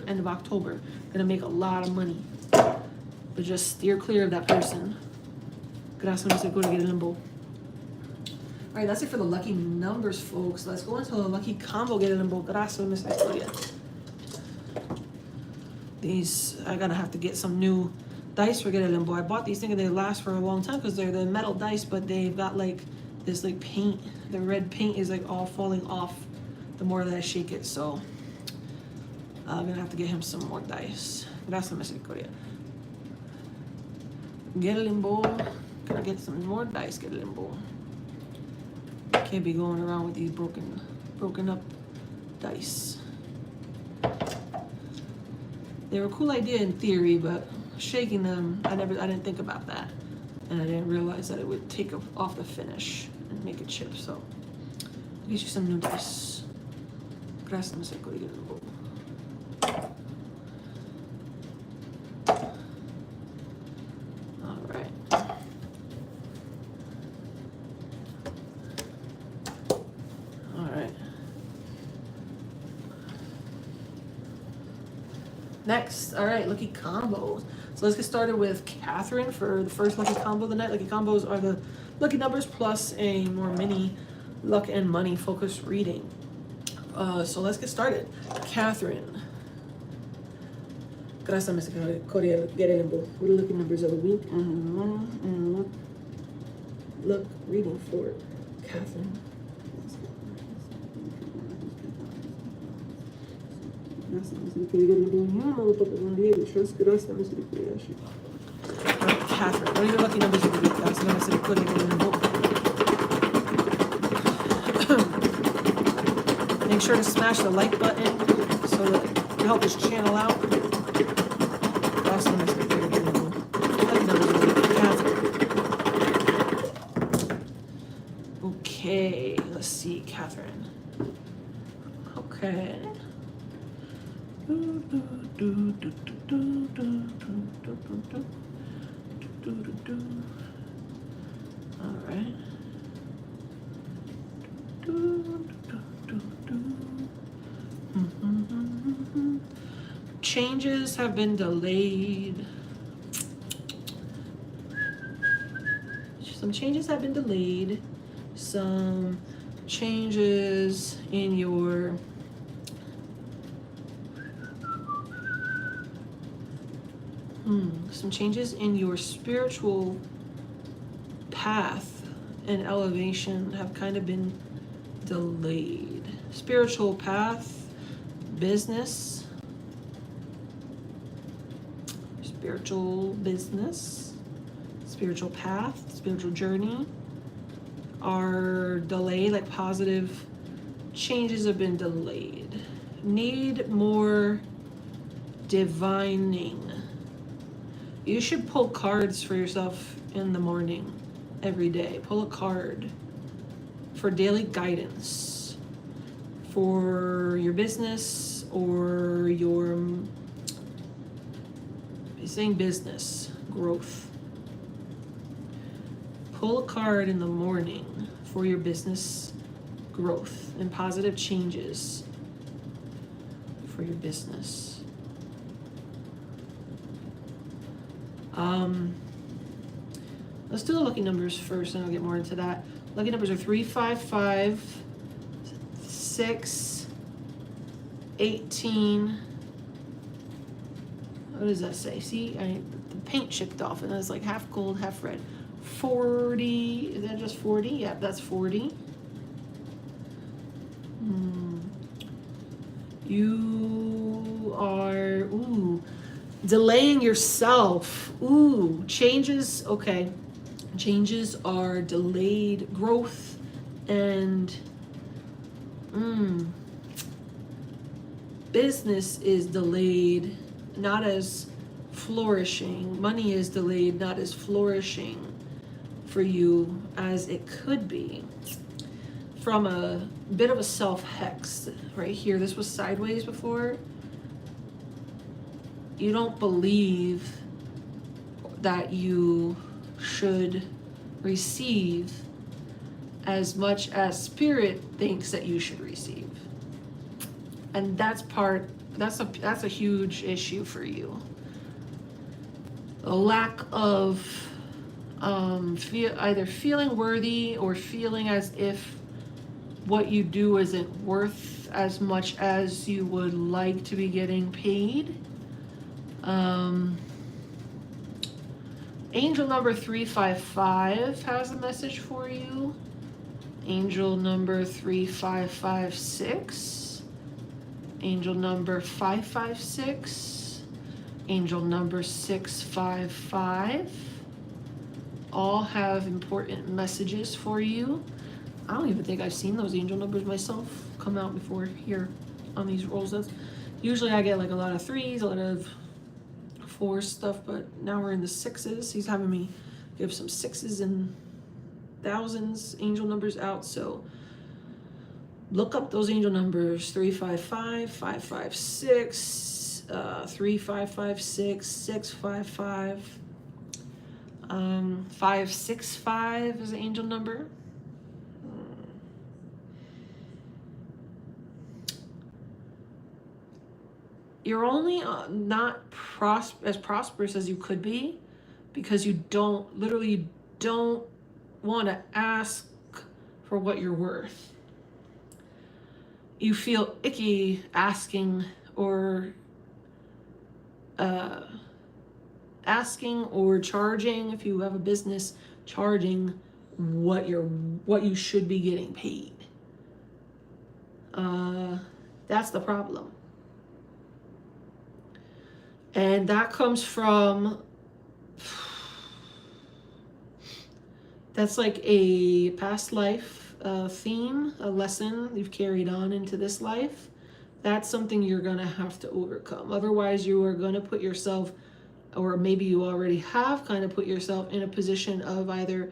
end of October. Going to make a lot of money, but just steer clear of that person. Gracias, Mr. Guede Limbo. All right, that's it for the lucky numbers, folks. Let's go into the lucky combo, Guede Limbo. Gracias, Mr. Guede. These, I'm going to have to get some new dice for Guede Limbo. I bought these thinking they last for a long time because they're the metal dice, but they've got like this like paint. The red paint is like all falling off the more that I shake it. So I'm gonna have to get him some more dice. Gracias, Mr. Guede. Guede Limbo, can I get some more dice, Guede Limbo? Can't be going around with these broken up dice. They were a cool idea in theory, but shaking them, I didn't think about that, and I didn't realize that it would take off the finish and make it chip. So I'll get you some new dice. Gracias, Mr. Guede Limbo. All right. All right. Next, all right, lucky combos. So let's get started with Catherine for the first lucky combo of the night. Lucky combos are the lucky numbers plus a more mini luck and money focused reading. So let's get started. Catherine. Gracias, Mr. Guede Limbo. What are the lucky numbers of the week? And look, reading for Catherine. Catherine, what are your lucky numbers of the week? That's not necessarily putting it in the book. Make sure to smash the like button so that it helps us channel out. That's not necessarily putting it in the book. Lucky numbers of the week, Catherine. Okay, let's see, Catherine. Okay. All right. Changes have been delayed. Some changes have been delayed. Some changes in your some changes in your spiritual path and elevation have kind of been delayed. Spiritual path, business, spiritual business, spiritual path, spiritual journey are delayed, like positive changes have been delayed. Need more divining. You should pull cards for yourself in the morning, every day. Pull a card for daily guidance for your business or your, saying business, growth. Pull a card in the morning for your business growth and positive changes for your business. Let's do the lucky numbers first and I'll get more into that. Lucky numbers are 3, 5, 5, 6, 18. What does that say? See, the paint chipped off and it's like half gold, half red. 40, is that just 40? Yeah, that's 40. You are, delaying yourself. Changes, okay. Changes are delayed growth and business is delayed, not as flourishing. Money is delayed, not as flourishing for you as it could be. From a bit of a self-hex right here. This was sideways before. You don't believe that you should receive as much as spirit thinks that you should receive. And that's a huge issue for you. A lack of either feeling worthy or feeling as if what you do isn't worth as much as you would like to be getting paid. Angel number 355 has a message for you. Angel number 3556. Angel number 556. Angel number 655. All have important messages for you. I don't even think I've seen those angel numbers myself come out before here on these rolls. Usually I get like a lot of 3s, a lot of 4 stuff, but now we're in the 6s. He's having me give some 6s and thousands angel numbers out. So look up those angel numbers: 355, 556, 3556, 655, 565 is the angel number. you're only not as prosperous as you could be because you don't want to ask for what you're worth. You feel icky asking or charging, if you have a business, charging what you should be getting paid. That's the problem. And that comes from, that's like a past life theme, a lesson you've carried on into this life. That's something you're going to have to overcome. Otherwise, you are going to put yourself, or maybe you already have kind of put yourself in a position of either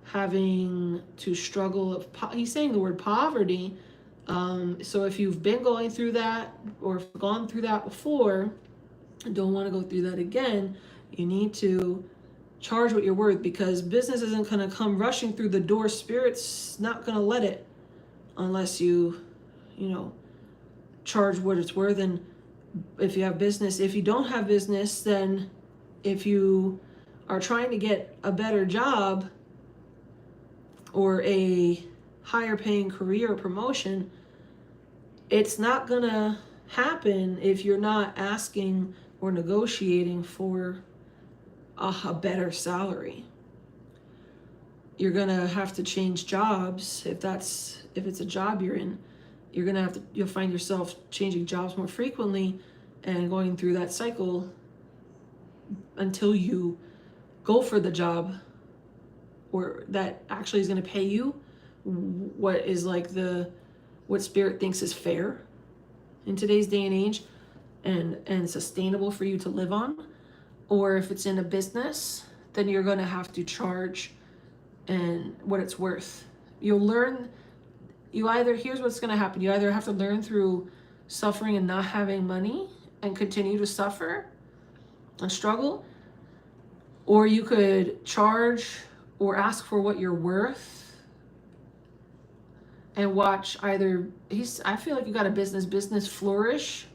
having to struggle. He's saying the word poverty. So if you've been going through that or gone through that before, and don't want to go through that again, you need to charge what you're worth, because business isn't going to come rushing through the door. Spirit's not going to let it unless you charge what it's worth. And if you have business, if you don't have business, then if you are trying to get a better job or a higher paying career or promotion, it's not going to happen if you're not asking or negotiating for a better salary. You're going to have to change jobs. If it's a job you're in, you'll find yourself changing jobs more frequently and going through that cycle until you go for the job or that actually is going to pay you what is like what Spirit thinks is fair in today's day and age and sustainable for you to live on. Or if it's in a business, then you're going to have to charge and what it's worth. Here's what's going to happen. You either have to learn through suffering and not having money and continue to suffer and struggle, or you could charge or ask for what you're worth and watch I feel like you got a business flourish,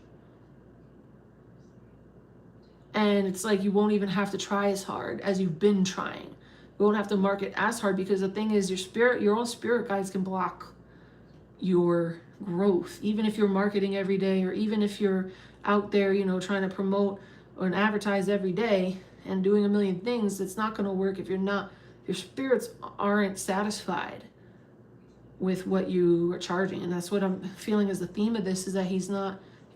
and it's like you won't even have to try as hard as you've been trying. You won't have to market as hard, because the thing is, your own spirit guides can block your growth. Even if you're marketing every day, or even if you're out there, trying to promote and advertise every day and doing a million things, it's not going to work if your spirits aren't satisfied with what you are charging. And that's what I'm feeling is the theme of this, is that he's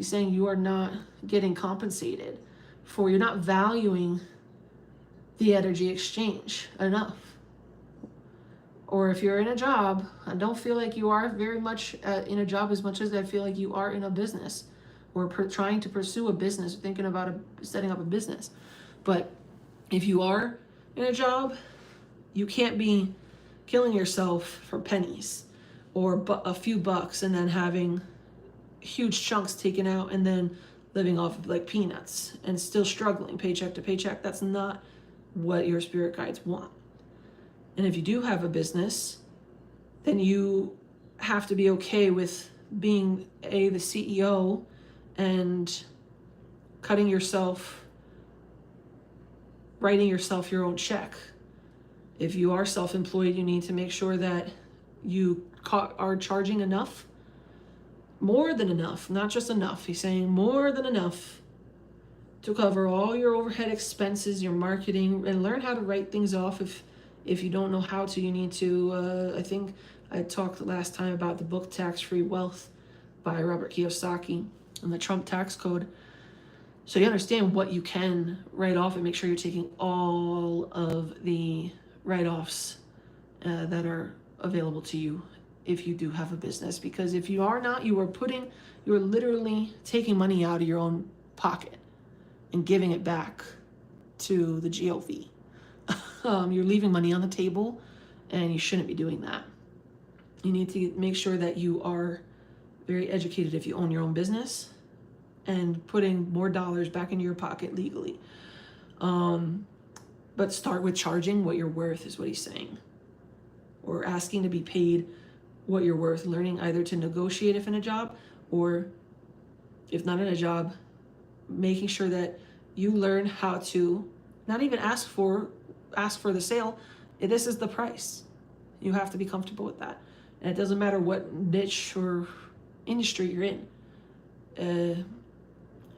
saying you are not getting compensated for, you're not valuing the energy exchange enough. Or if you're in a job, I don't feel like you are very much in a job as much as I feel like you are in a business, or trying to pursue a business, thinking about setting up a business. But if you are in a job, you can't be killing yourself for pennies or a few bucks and then having huge chunks taken out and then living off of like peanuts and still struggling paycheck to paycheck. That's not what your spirit guides want. And if you do have a business, then you have to be okay with being the CEO and writing yourself your own check. If you are self-employed, you need to make sure that you are charging enough, more than enough, not just enough. He's saying more than enough to cover all your overhead expenses, your marketing, and learn how to write things off. If you don't know how to, you need to, I think I talked last time about the book Tax-Free Wealth by Robert Kiyosaki and the Trump tax code. So you understand what you can write off and make sure you're taking all of the write-offs that are available to you if you do have a business. Because if you are not, you are literally taking money out of your own pocket and giving it back to the GOV. You're leaving money on the table, and you shouldn't be doing that. You need to make sure that you are very educated if you own your own business and putting more dollars back into your pocket legally. But start with charging what you're worth is what he's saying, or asking to be paid what you're worth, learning either to negotiate if in a job, or if not in a job, making sure that you learn how to not even ask for the sale. This is the price. You have to be comfortable with that. And it doesn't matter what niche or industry you're in.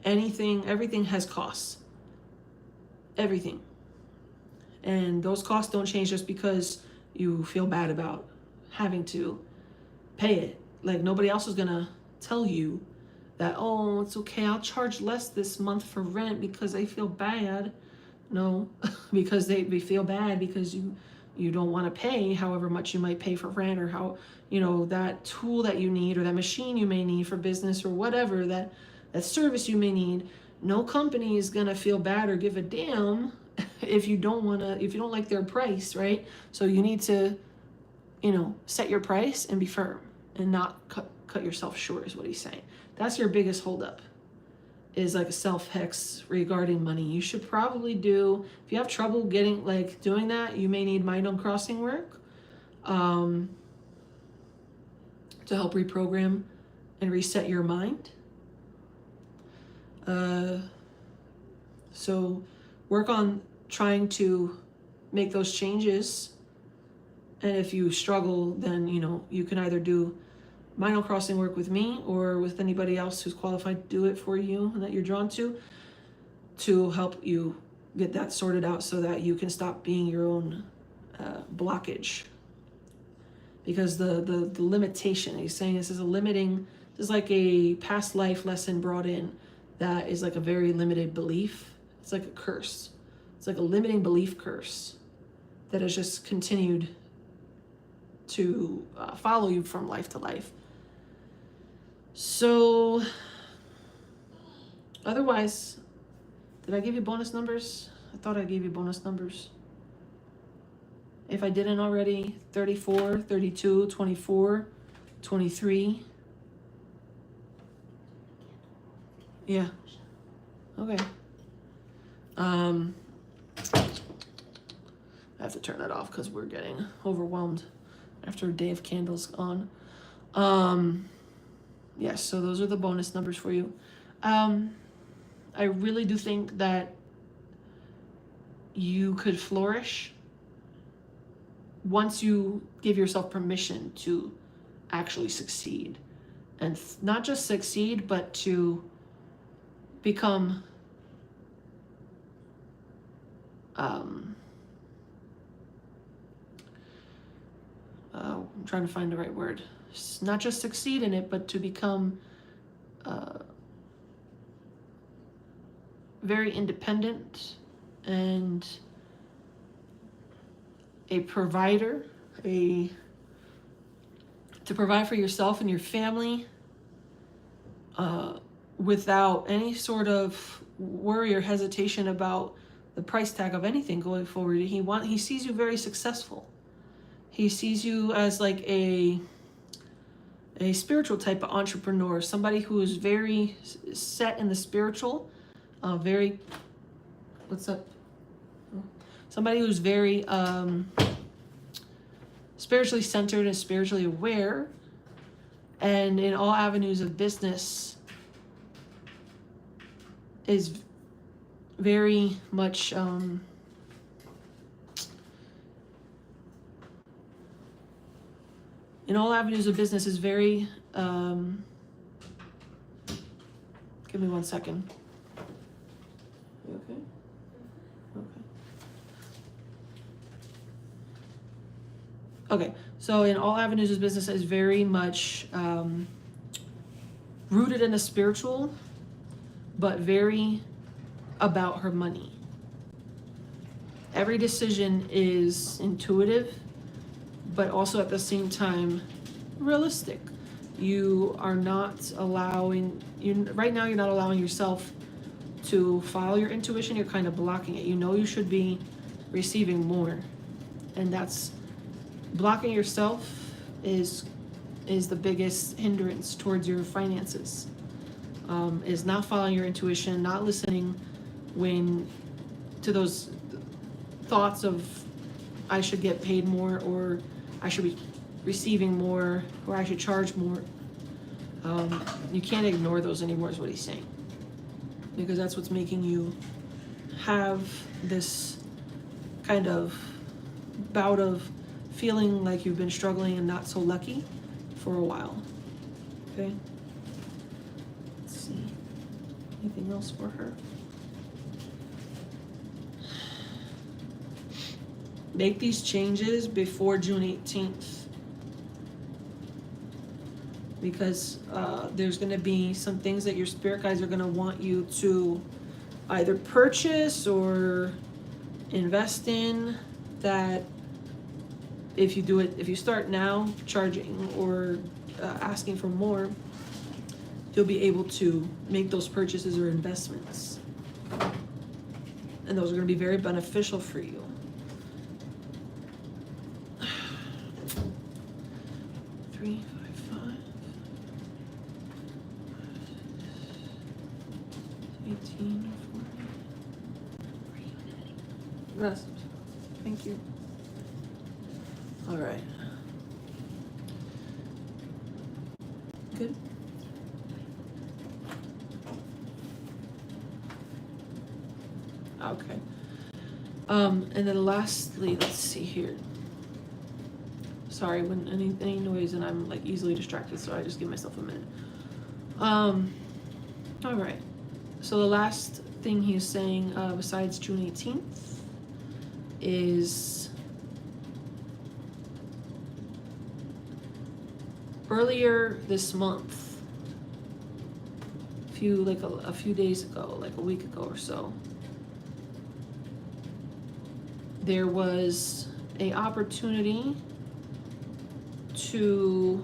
Everything has costs. Everything. And those costs don't change just because you feel bad about having to pay it. Like, nobody else is gonna tell you that, oh, it's okay, I'll charge less this month for rent because I feel bad. No, because they feel bad because you don't want to pay however much you might pay for rent, or how, that tool that you need, or that machine you may need for business, or whatever, that service you may need. No company is gonna feel bad or give a damn if you don't like their price, right? So you need to, set your price and be firm and not cut yourself short, is what he's saying. That's your biggest holdup, is like a self-hex regarding money. You should probably do, if you have trouble doing that, you may need mind on crossing work to help reprogram and reset your mind. So work on trying to make those changes. And if you struggle, then, you can either do mind on crossing work with me or with anybody else who's qualified to do it for you and that you're drawn to help you get that sorted out so that you can stop being your own blockage. Because the limitation, he's saying this is like a past life lesson brought in that is like a very limited belief. It's like a curse. It's like a limiting belief curse that has just continued to follow you from life to life. So, otherwise, did I give you bonus numbers? I thought I gave you bonus numbers. If I didn't already, 34, 32, 24, 23. Yeah. Okay. I have to turn that off because we're getting overwhelmed after a day of candles on. Yes, so those are the bonus numbers for you. I really do think that you could flourish once you give yourself permission to actually succeed. And not just succeed, but to become I'm trying to find the right word. Not just succeed in it, but to become very independent and a provider, to provide for yourself and your family without any sort of worry or hesitation about the price tag of anything going forward. He sees you very successful. He sees you as like a spiritual type of entrepreneur, somebody who is very set in the spiritual, somebody who's very spiritually centered and spiritually aware, and in all avenues of business is very much in all avenues of business is very give me 1 second. You okay? Okay, so in all avenues of business is very much rooted in the spiritual, but very about her money. Every decision is intuitive, but also at the same time realistic. Right now you're not allowing yourself to follow your intuition. You're kind of blocking it. You should be receiving more, and that's blocking yourself is the biggest hindrance towards your finances. Is not following your intuition, not listening to those thoughts of I should get paid more, or I should be receiving more, or I should charge more. You can't ignore those anymore, is what he's saying. because that's what's making you have this kind of bout of feeling like you've been struggling and not so lucky for a while. Okay? Let's see. Anything else for her? Make these changes before June 18th. Because there's going to be some things that your spirit guides are going to want you to either purchase or invest in, that if you start now charging or asking for more, you'll be able to make those purchases or investments. And those are going to be very beneficial for you. Three, 5, 5. 18, 40. Yes. Thank you. All right. Good. Okay. And then lastly, let's see here. Sorry, when any noise and I'm like easily distracted, so I just give myself a minute. All right. So the last thing he's saying, besides June 18th, is earlier this month, a few days ago, like a week ago or so, there was an opportunity to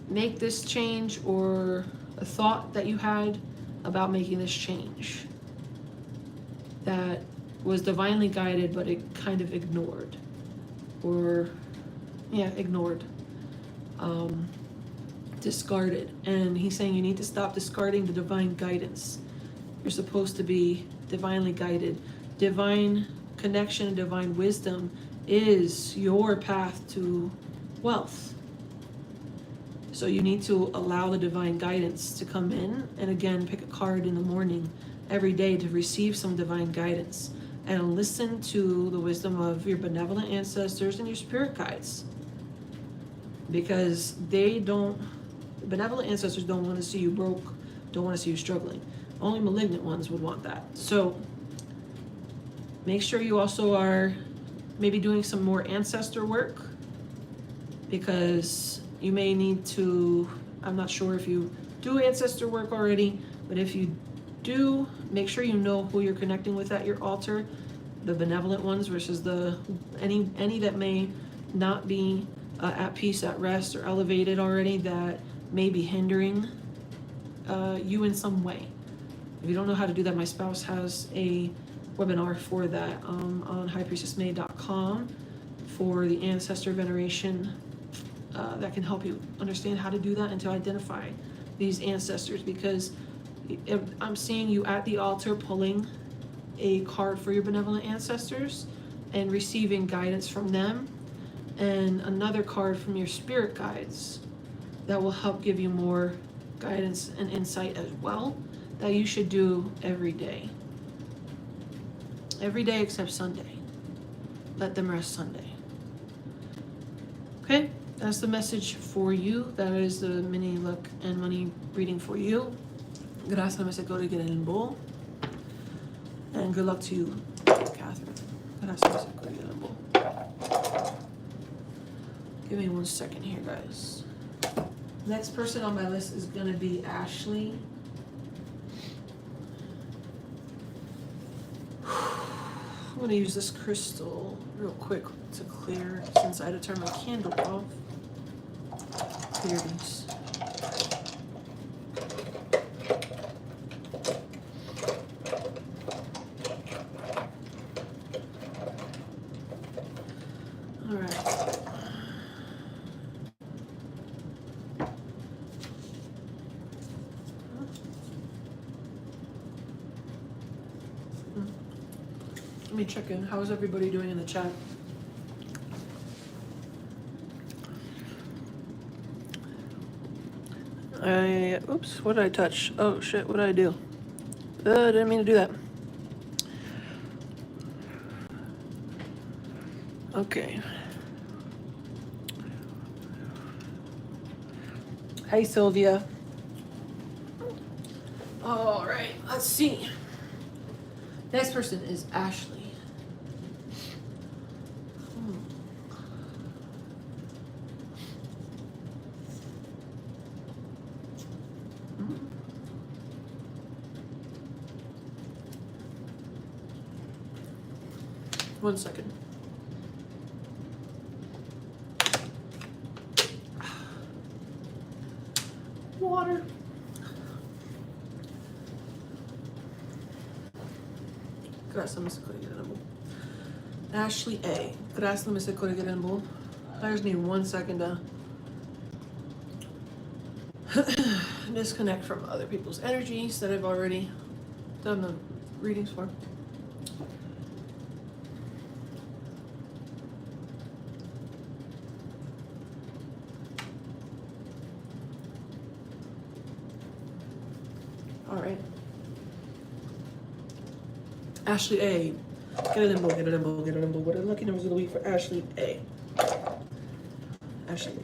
make this change, or a thought that you had about making this change that was divinely guided, but it kind of ignored, discarded. And he's saying you need to stop discarding the divine guidance. You're supposed to be divinely guided. Divine connection and divine wisdom is your path to wealth. So you need to allow the divine guidance to come in, and again, pick a card in the morning every day to receive some divine guidance, and listen to the wisdom of your benevolent ancestors and your spirit guides, because benevolent ancestors don't want to see you broke, don't want to see you struggling. Only malignant ones would want that. So make sure you also are maybe doing some more ancestor work, because you may need to, I'm not sure if you do ancestor work already, but if you do, make sure you know who you're connecting with at your altar, the benevolent ones versus any that may not be at peace, at rest, or elevated already, that may be hindering you in some way. If you don't know how to do that, my spouse has a webinar for that on highpriestessmay.com for the ancestor veneration that can help you understand how to do that and to identify these ancestors, because I'm seeing you at the altar pulling a card for your benevolent ancestors and receiving guidance from them, and another card from your spirit guides that will help give you more guidance and insight as well, that you should do every day. Every day except Sunday. Let them rest Sunday. Okay, that's the message for you. That is the mini luck and money reading for you. Gracias, Misterio, Guede Limbo. And good luck to you, Catherine. Gracias, Misterio, Guede Limbo. Give me 1 second here, guys. Next person on my list is going to be Ashley. I'm going to use this crystal real quick to clear, since I had to turn my candle off. Clear these. All right. Let me check in. How's everybody doing in the chat? Oops, what did I touch? Oh shit, what did I do? Didn't mean to do that. Okay. Hey, Sylvia. All right, let's see. Next person is Ashley. One second. Water. Graças a Deus. Ashley A. Graças a Deus. I just need 1 second to disconnect from other people's energies that I've already done the readings for. All right. Ashley A. Guede Limbo, Guede Limbo, Guede Limbo. What are the lucky numbers of the week for Ashley A? Ashley.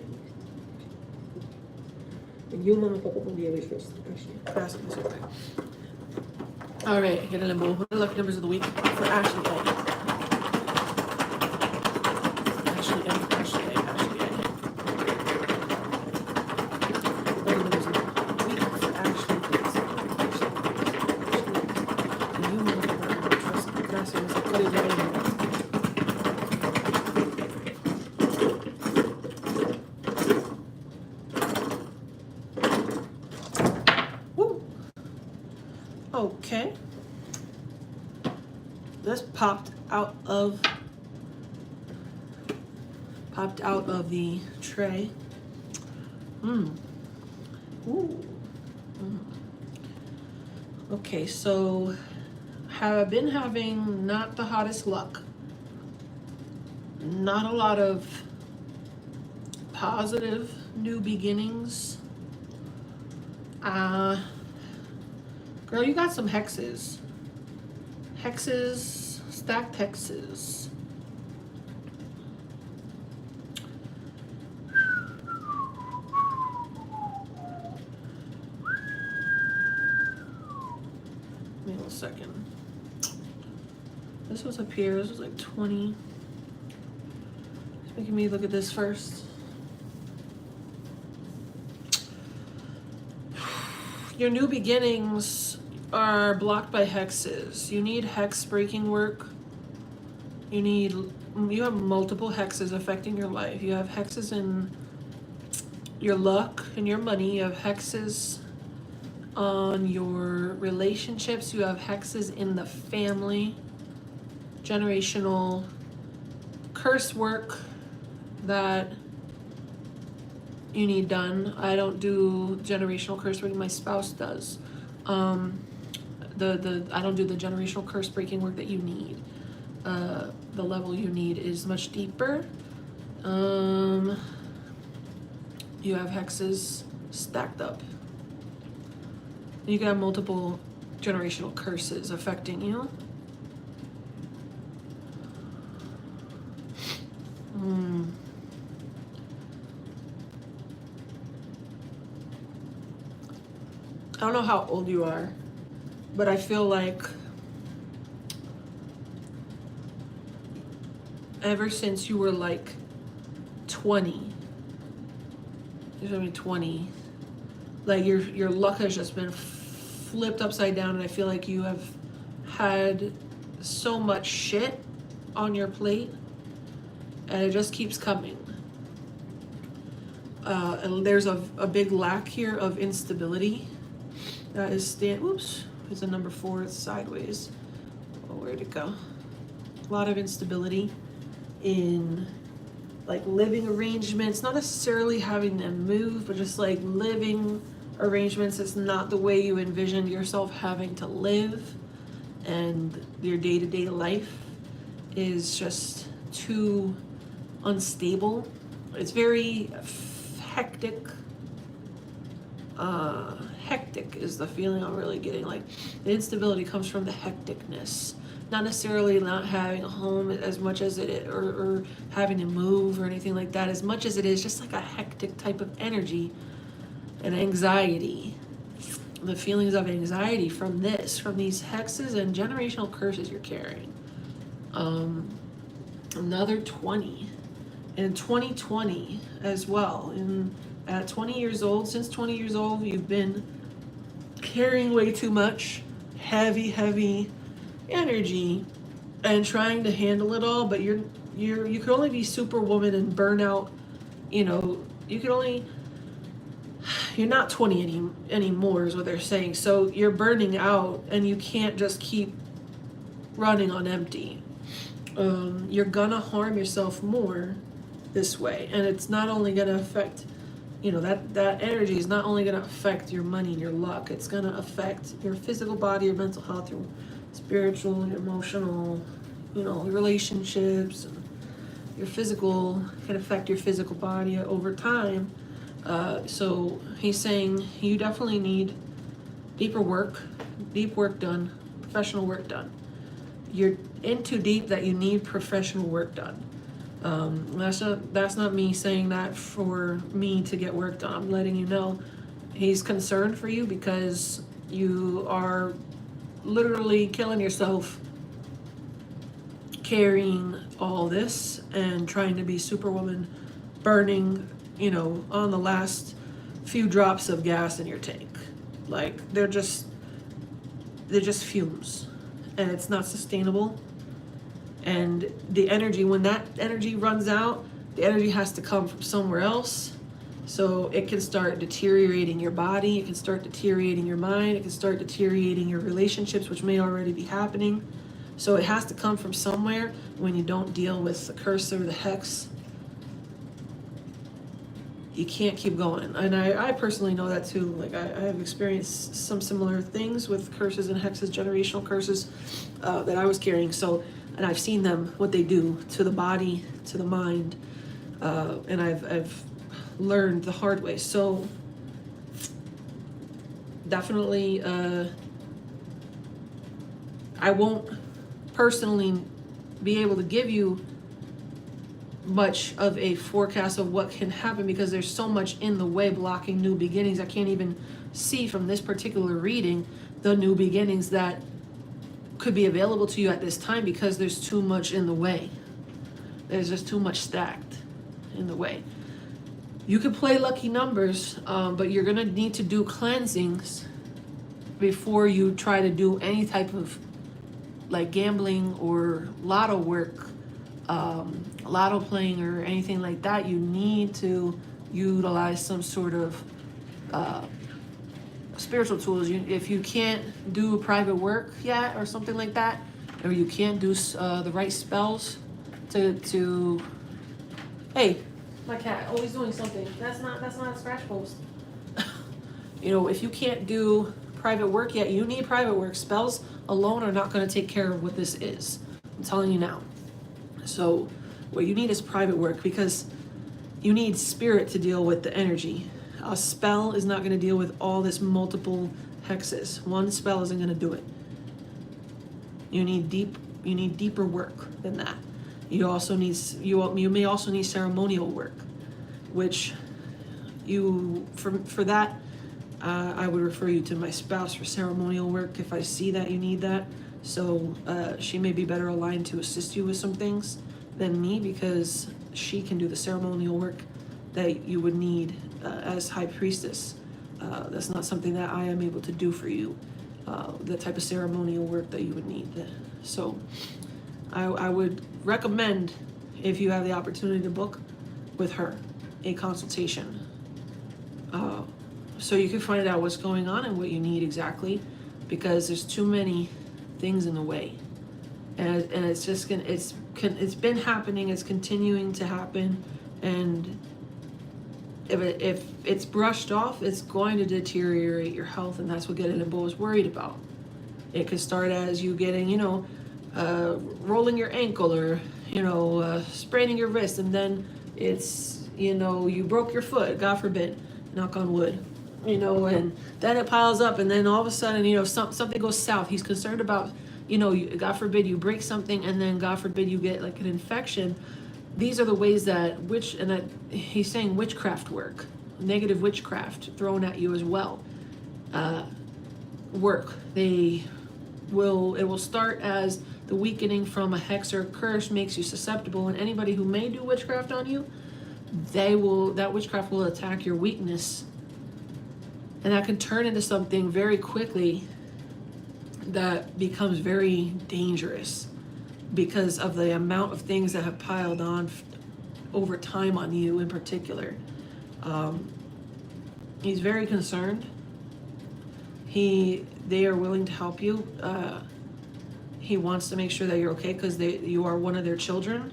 You mama papa will be first. Ashley. All right, Guede Limbo. What are the lucky numbers of the week for Ashley A? Ashley A. Ashley A. Ashley A. Lucky numbers of the week for Ashley, please. You mama papa trust. Gracias. Guede Limbo. Okay. This popped out of the tray. Ooh. Okay, so have been having not the hottest luck. Not a lot of positive new beginnings. Girl, you got some hexes. Hexes, stacked hexes. Wait 1 second. This was up here. This was like 20. It's making me look at this first. Your new beginnings are blocked by hexes. You need hex breaking work. You have multiple hexes affecting your life. You have hexes in your luck and your money. You have hexes on your relationships. You have hexes in the family. Generational curse work that you need done. I don't do generational curse breaking. My spouse does. I don't do the generational curse breaking work that you need. The level you need is much deeper. You have hexes stacked up. You got multiple generational curses affecting you. I don't know how old you are, but I feel like ever since you were like 20, like your luck has just been flipped upside down, and I feel like you have had so much shit on your plate, and it just keeps coming. And there's a big lack here of instability. That is oops, it's a number 4, it's sideways. Oh, where'd it go? A lot of instability in like living arrangements, not necessarily having them move, but just like living arrangements. It's not the way you envisioned yourself having to live, and your day-to-day life is just too unstable. It's very hectic. Hectic is the feeling I'm really getting. Like the instability comes from the hecticness, not necessarily not having a home as much as it is, or having to move or anything like that, as much as it is just like a hectic type of energy and anxiety. The feelings of anxiety from these hexes and generational curses you're carrying. Another 20 in 2020 as well. At 20 years old, since 20 years old, you've been carrying way too much heavy energy and trying to handle it all, but you could only be superwoman and burnout. You're not 20 anymore is what they're saying. So you're burning out and you can't just keep running on empty. You're gonna harm yourself more this way, and it's not only gonna affect, that energy is not only gonna affect your money and your luck, it's gonna affect your physical body, your mental health, your spiritual and emotional, relationships, and your physical can affect your physical body over time. So he's saying you definitely need deep work done, professional work done. You're in too deep that you need professional work done. That's not me saying that for me to get work done. I'm letting you know he's concerned for you because you are literally killing yourself carrying all this and trying to be superwoman, burning, on the last few drops of gas in your tank. Like they're just fumes, and it's not sustainable. And the energy, when that energy runs out, the energy has to come from somewhere else. So it can start deteriorating your body, it can start deteriorating your mind, it can start deteriorating your relationships, which may already be happening. So it has to come from somewhere. When you don't deal with the curse or the hex, you can't keep going. And I personally know that too. Like I have experienced some similar things with curses and hexes, generational curses that I was carrying. So, and I've seen them, what they do to the body, to the mind, and I've learned the hard way. So definitely, I won't personally be able to give you much of a forecast of what can happen because there's so much in the way blocking new beginnings. I can't even see from this particular reading the new beginnings that could be available to you at this time because there's too much in the way. There's just too much stacked in the way. You could play lucky numbers, but you're gonna need to do cleansings before you try to do any type of like gambling or lotto work, lotto playing or anything like that. You need to utilize some sort of spiritual tools. If you can't do private work yet or something like that, or you can't do the right spells to hey, my cat always doing something. That's not a scratch post. If you can't do private work yet, you need private work. Spells alone are not going to take care of what this is. I'm telling you now. So what you need is private work because you need spirit to deal with the energy. A spell is not going to deal with all this multiple hexes. One spell isn't going to do it. You need deeper work than that. You may also need ceremonial work, which for that I would refer you to my spouse for ceremonial work if I see that you need that. So she may be better aligned to assist you with some things than me because she can do the ceremonial work that you would need as high priestess. That's not something that I am able to do for you, the type of ceremonial work that you would need. So I would recommend, if you have the opportunity to book with her, a consultation. So you can find out what's going on and what you need exactly, because there's too many things in the way. And it's just it's been happening, it's continuing to happen, and if it's brushed off, it's going to deteriorate your health, and that's what Guede Limbo is worried about. It could start as you getting, rolling your ankle or, spraining your wrist, and then it's, you broke your foot, God forbid, knock on wood. you know, and then it piles up, and then all of a sudden, you know, something goes south. He's concerned about, you know, God forbid you break something, and then God forbid you get like an infection. These are the ways that he's saying witchcraft work, negative witchcraft thrown at you as well. Work. It will start as the weakening from a hex or a curse makes you susceptible, and anybody who may do witchcraft on you, that witchcraft will attack your weakness, and that can turn into something very quickly that becomes very dangerous because of the amount of things that have piled on over time on you in particular. He's very concerned. They are willing to help you. He wants to make sure that you're okay because you are one of their children.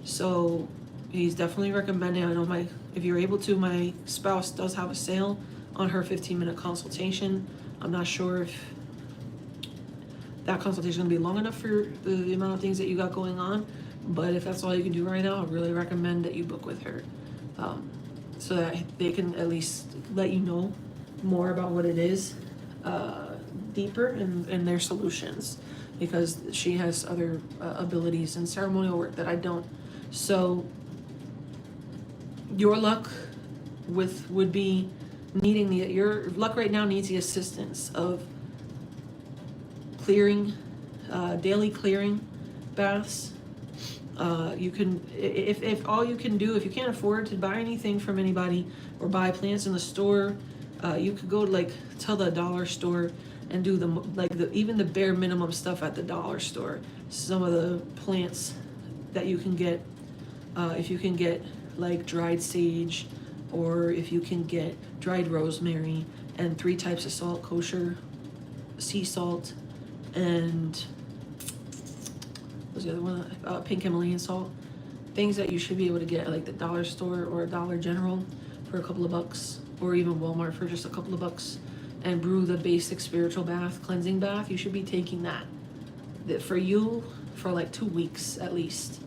So he's definitely recommending, I know if you're able to, my spouse does have a sale on her 15-minute consultation. I'm not sure if that consultation is going to be long enough for the amount of things that you got going on, but if that's all you can do right now, I really recommend that you book with her, so that they can at least let you know more about what it is, deeper in their solutions, because she has other abilities in ceremonial work that I don't. So your luck would be needing your luck right now needs the assistance of clearing, daily clearing baths. You can, if all you can do, if you can't afford to buy anything from anybody or buy plants in the store, you could go to the dollar store and do even the bare minimum stuff at the dollar store. Some of the plants that you can get, if you can get like dried sage, or if you can get dried rosemary and 3 types of salt, kosher, sea salt, and what's the other one? Pink Himalayan salt. Things that you should be able to get at like the dollar store or a Dollar General for a couple of bucks, or even Walmart for just a couple of bucks, and brew the basic spiritual bath, cleansing bath. You should be taking that for you for like 2 weeks at least,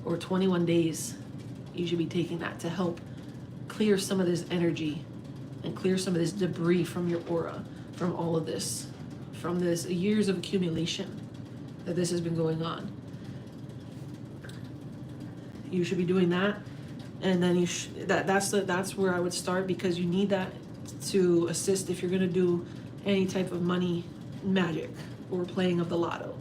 or 21 days. You should be taking that to help clear some of this energy and clear some of this debris from your aura, from all of this, from this years of accumulation that this has been going on. You should be doing that, and then that's where I would start, because you need that to assist if you're going to do any type of money magic or playing of the lotto.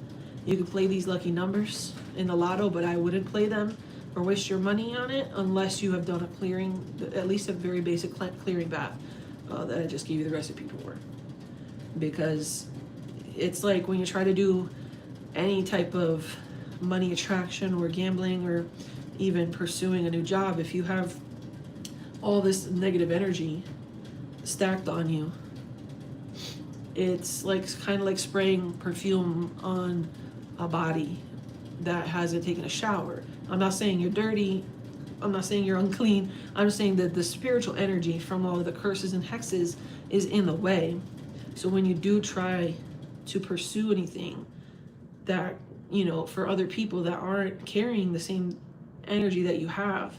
You can play these lucky numbers in the lotto, but I wouldn't play them or waste your money on it unless you have done a clearing, at least a very basic clearing bath that I just gave you the recipe for. Because it's like when you try to do any type of money attraction or gambling or even pursuing a new job, if you have all this negative energy stacked on you, it's like kind of like spraying perfume on a body that hasn't taken a shower. I'm not saying you're dirty, I'm not saying you're unclean, I'm saying that the spiritual energy from all of the curses and hexes is in the way. So when you do try to pursue anything that, you know, for other people that aren't carrying the same energy that you have,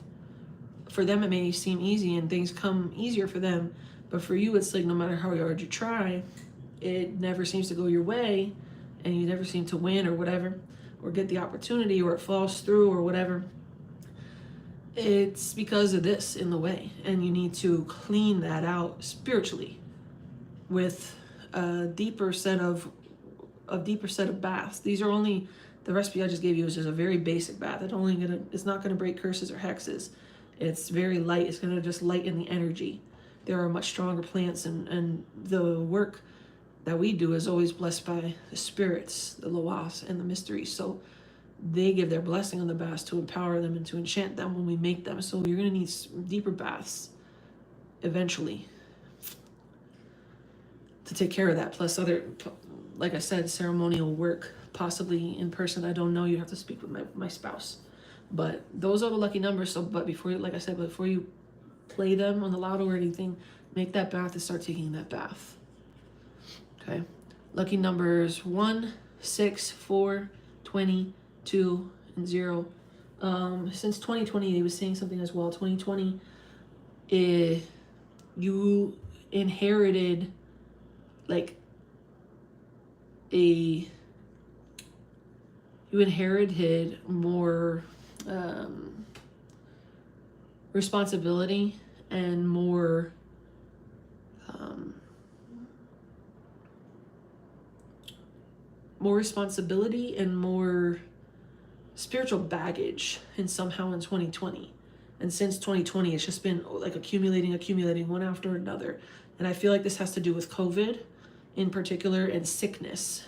for them it may seem easy and things come easier for them, but for you it's like no matter how hard you try, it never seems to go your way, and you never seem to win or whatever, or get the opportunity, or it falls through or whatever. It's because of this in the way, and you need to clean that out spiritually with a deeper set of baths. These are only, the recipe I just gave you is just a very basic bath. It's not gonna break curses or hexes. It's very light. It's gonna just lighten the energy. There are much stronger plants, and the work that we do is always blessed by the spirits, the Loas, and the mysteries. So they give their blessing on the baths to empower them and to enchant them when we make them. So you're gonna need deeper baths eventually to take care of that. Plus other, like I said, ceremonial work, possibly in person. I don't know. You have to speak with my spouse. But those are the lucky numbers. So, but before, like I said, before you play them on the lotto or anything, make that bath and start taking that bath. Okay. Lucky numbers 1, 6, 4, 20, 2, and 0. Since 2020, he was saying something as well. 2020, inherited like you inherited more responsibility and more responsibility and more spiritual baggage in 2020. And since 2020, it's just been like accumulating one after another. And I feel like this has to do with COVID in particular and sickness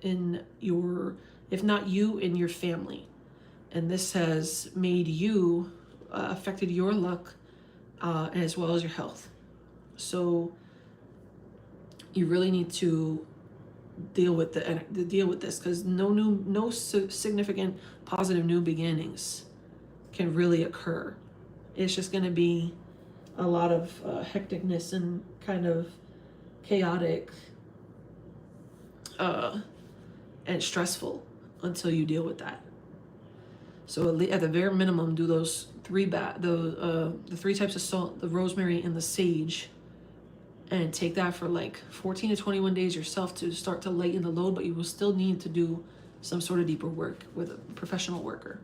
in your, if not you, in your family. And this has made you, affected your luck as well as your health. So you really need to deal with this, because no significant positive new beginnings can really occur. It's just going to be a lot of hecticness and kind of chaotic and stressful until you deal with that. So at the very minimum, do those the 3 types of salt, the rosemary and the sage, and take that for like 14 to 21 days yourself to start to lighten the load, but you will still need to do some sort of deeper work with a professional worker.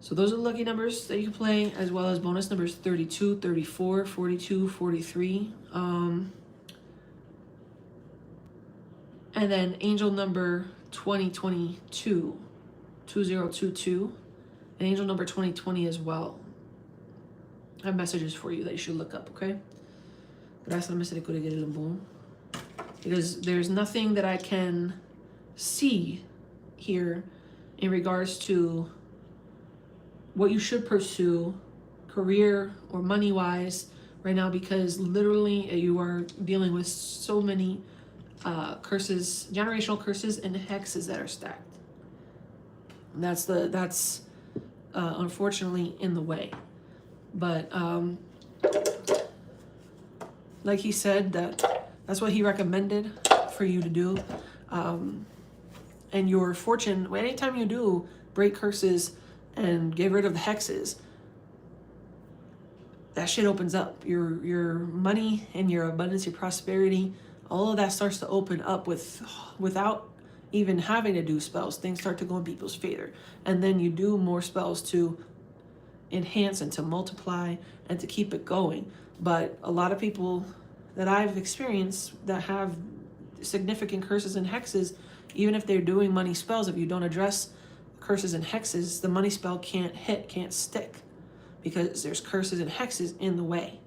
So those are the lucky numbers that you can play, as well as bonus numbers 32, 34, 42, 43. And then angel number 2022, 2022, and angel number 2020 as well. I have messages for you that you should look up, okay? Gracias al Misterio de Guede Limbo. Because there's nothing that I can see here in regards to what you should pursue career or money-wise right now, because literally you are dealing with so many curses, generational curses and hexes that are stacked. And that's unfortunately in the way. But like he said, that's what he recommended for you to do. And your fortune, anytime you do break curses and get rid of the hexes, that shit opens up. Your money and your abundance, your prosperity, all of that starts to open up without even having to do spells. Things start to go in people's favor. And then you do more spells to enhance and to multiply and to keep it going. But a lot of people that I've experienced that have significant curses and hexes, even if they're doing money spells, if you don't address curses and hexes, the money spell can't stick, because there's curses and hexes in the way.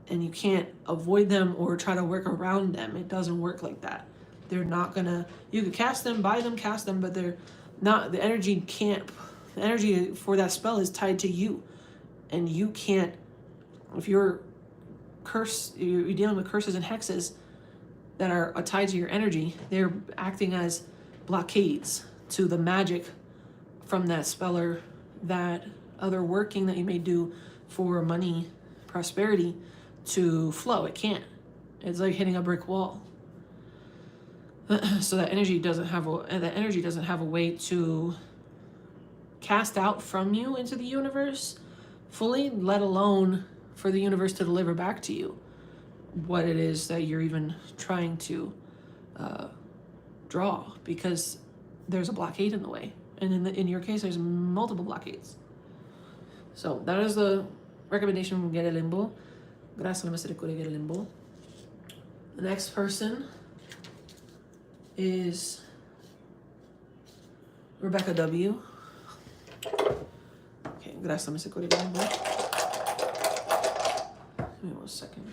And you can't avoid them or try to work around them. It doesn't work like that. They're not gonna, you could cast them, buy them, cast them, but they're not, the energy for that spell is tied to you. And you can't, if you're dealing with curses and hexes that are tied to your energy, they're acting as blockades to the magic from that speller, that other working that you may do for money, prosperity to flow. It can't. It's like hitting a brick wall. So that energy doesn't have a way to cast out from you into the universe fully, let alone for the universe to deliver back to you what it is that you're even trying to draw, because there's a blockade in the way. And in your case, there's multiple blockades. So that is the recommendation from Guede Limbo. Gracias al Misterio de Guede Limbo. The next person is Rebecca W. Okay, gracias al Misterio de Guede Limbo. Give me 1 second.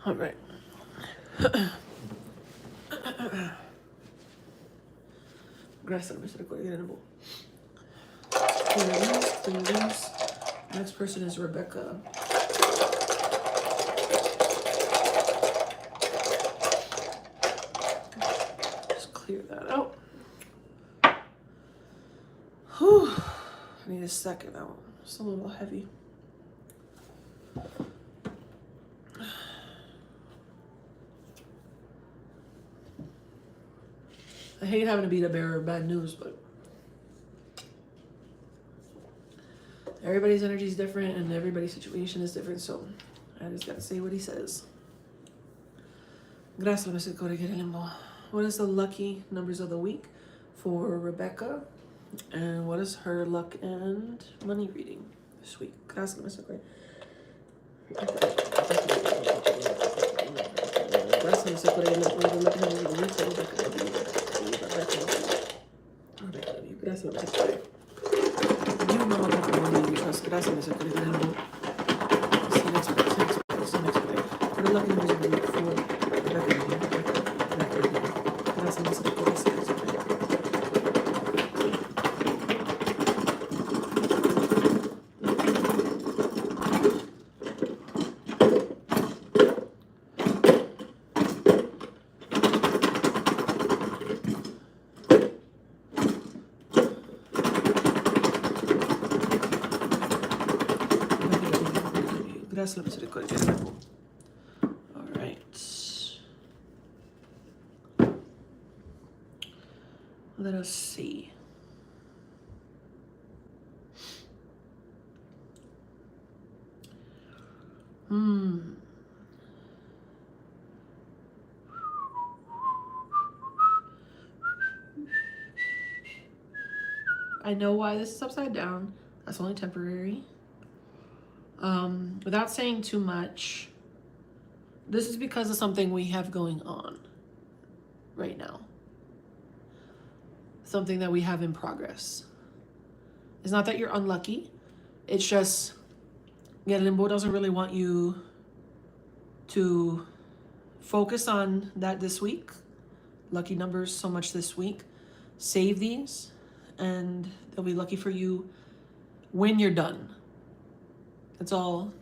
All right. Gracias al Misterio de Guede Limbo. Please. Next person is Rebecca. Just clear that out. Whew. I need a second. It's a little heavy. I hate having to be the bearer of bad news, but everybody's energy is different and everybody's situation is different, so I just gotta say what he says. Gracias, Misterio, Guede Limbo. What is the lucky numbers of the week for Rebecca? And what is her luck and money reading this week? Gracias, Misterio. Gracias, Misterio. What is the lucky numbers of the week for Rebecca? Gracias, Misterio. You know what I'm going to do because gracias, Misterio. Guede Limbo. See next week. What are the lucky numbers of the week for Rebecca? Gracias, Misterio. All right. Let us see. I know why this is upside down. That's only temporary. Without saying too much, this is because of something we have going on right now. Something that we have in progress. It's not that you're unlucky. It's just Guede Limbo doesn't really want you to focus on that this week. Lucky numbers so much this week. Save these and they'll be lucky for you when you're done. That's all,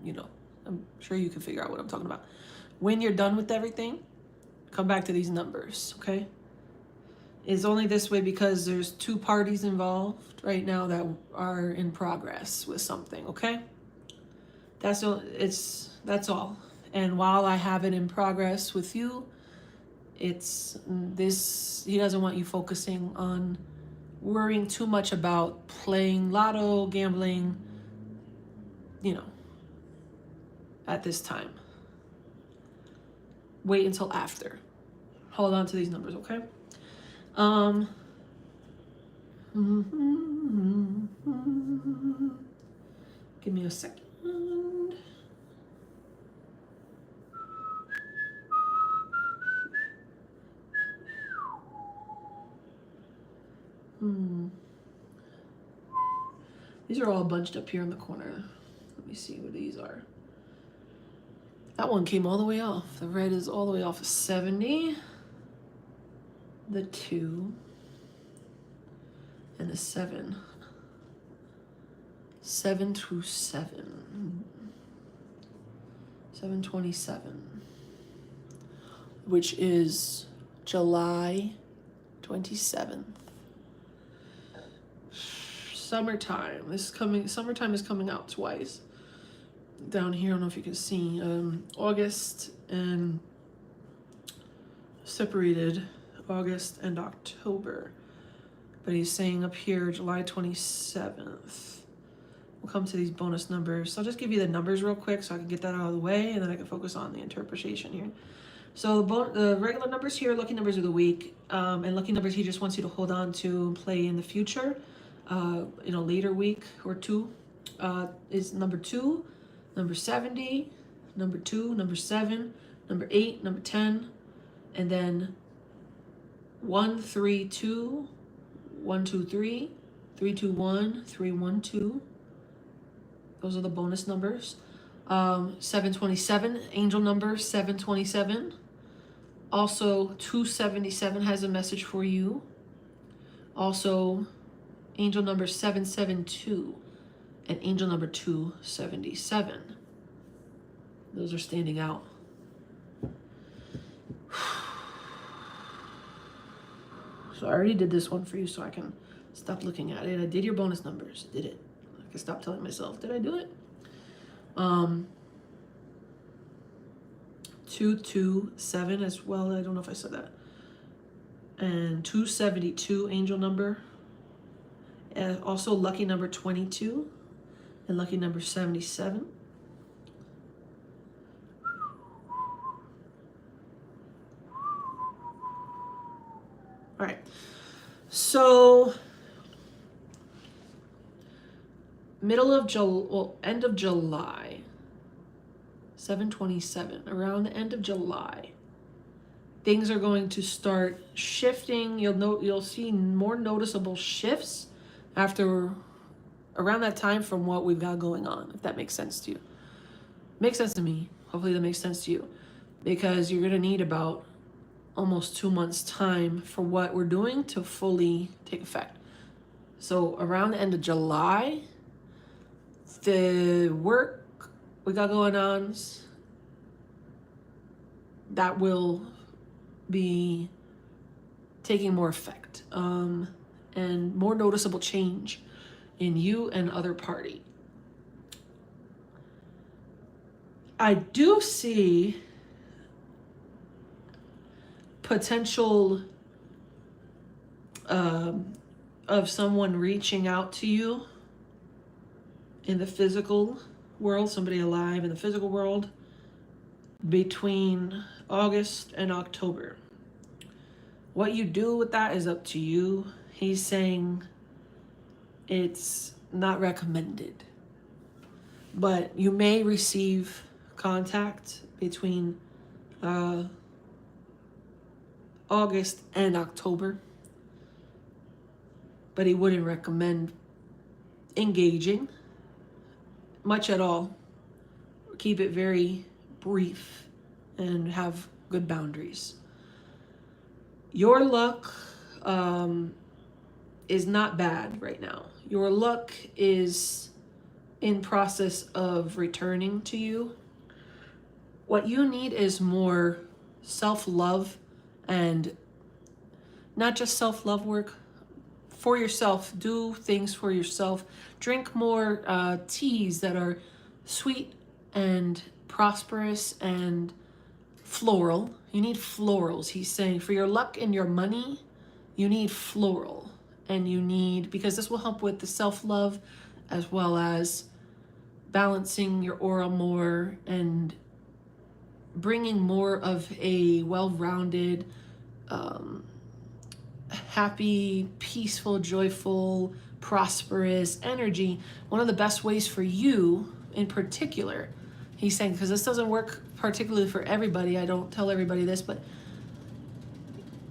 you know, I'm sure you can figure out what I'm talking about. When you're done with everything, come back to these numbers, okay? It's only this way because there's two parties involved right now that are in progress with something, okay? That's all. And while I have it in progress with you, it's this, he doesn't want you focusing on worrying too much about playing lotto, gambling, you know, at this time. Wait until after. Hold on to these numbers, okay? Give me a second. These are all bunched up here in the corner. Let me see what these are. That one came all the way off. The red is all the way off of 70. The 2. And the 7. 7 to 7. 7/27. Which is July 27th. Summertime. Summertime is coming out twice. Down here, I don't know if you can see. August and separated August and October. But he's saying up here, July 27th. We'll come to these bonus numbers. So I'll just give you the numbers real quick so I can get that out of the way and then I can focus on the interpretation here. So the regular numbers here, lucky numbers of the week, and lucky numbers he just wants you to hold on to and play in the future, in a later week or two, is number 2, number 70, number 2, number 7, number 8, number 10, and then 1, 3, 2, 1, 2, 3, 3, 2, 1, 3, 1, 2. Those are the bonus numbers. 727, angel number 727. Also, 277 has a message for you. Also, angel number 772 and angel number 277. Those are standing out. So I already did this one for you so I can stop looking at it. I did your bonus numbers. I did it. I can stop telling myself, did I do it? 227 as well. I don't know if I said that. And 272 angel number. And also lucky number 22 and lucky number 77. All right. So end of July, 7/27, around the end of July, things are going to start shifting. You'll see more noticeable shifts after around that time from what we've got going on, if that makes sense to you. Makes sense to me. Hopefully that makes sense to you, because you're going to need about almost 2 months time for what we're doing to fully take effect. So around the end of July, the work we got going on, that will be taking more effect, and more noticeable change in you and other party. I do see potential of someone reaching out to you in the physical world, somebody alive in the physical world, between August and October. What you do with that is up to you. He's saying it's not recommended, but you may receive contact between August and October, but he wouldn't recommend engaging much at all. Keep it very brief and have good boundaries. Your luck is not bad right now. Your luck is in process of returning to you. What you need is more self-love, and not just self-love work for yourself. Do things for yourself. Drink more teas that are sweet and prosperous and floral. You need florals. He's saying for your luck and your money, you need floral. And you need, because this will help with the self-love as well as balancing your aura more and bringing more of a well-rounded, happy, peaceful, joyful, prosperous energy. One of the best ways for you in particular, he's saying, because this doesn't work particularly for everybody, I don't tell everybody this, but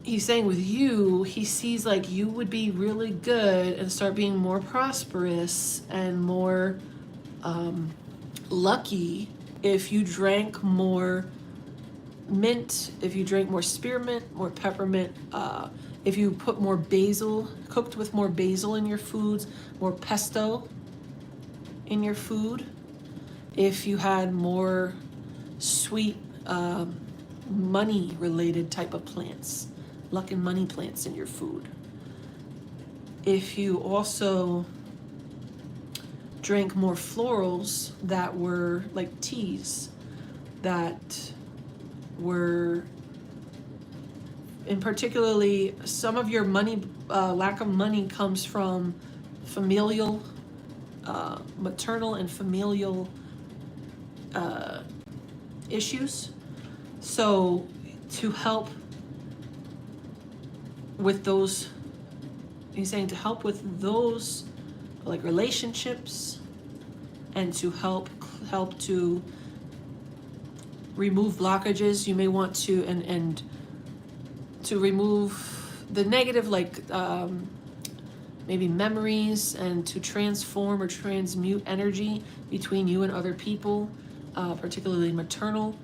he's saying with you, he sees like you would be really good and start being more prosperous and more lucky if you drank more mint, if you drank more spearmint, more peppermint, if you put more basil, cooked with more basil in your foods, more pesto in your food, if you had more sweet money related type of plants, luck and money plants in your food. If you also drank more florals that were like teas that were, and particularly some of your money, lack of money comes from familial, maternal and familial issues. So to help with those, he's saying to help with those like relationships, and to help to remove blockages, you may want to, and to remove the negative, like maybe memories, and to transform or transmute energy between you and other people, particularly maternal,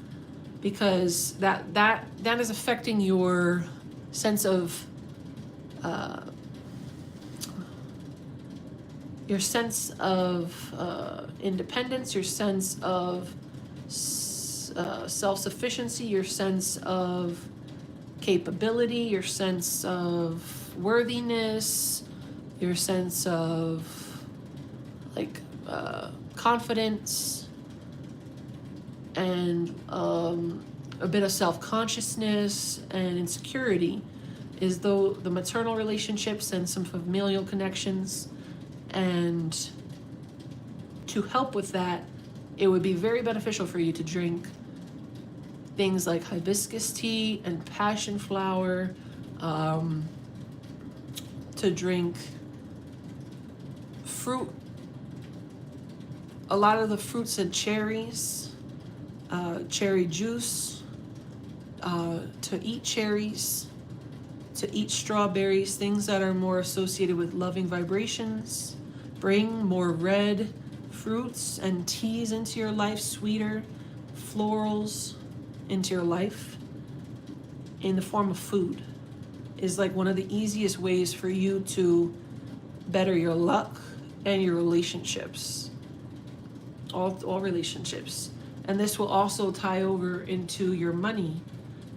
because that is affecting your sense of independence, your sense of self-sufficiency, your sense of capability, your sense of worthiness, your sense of like confidence, and a bit of self-consciousness and insecurity is though the maternal relationships and some familial connections. And to help with that, it would be very beneficial for you to drink things like hibiscus tea and passion flower, to drink fruit, a lot of the fruits and cherries, cherry juice, to eat cherries, to eat strawberries, things that are more associated with loving vibrations. Bring more red fruits and teas into your life, sweeter florals into your life in the form of food is like one of the easiest ways for you to better your luck and your relationships, all relationships. And this will also tie over into your money,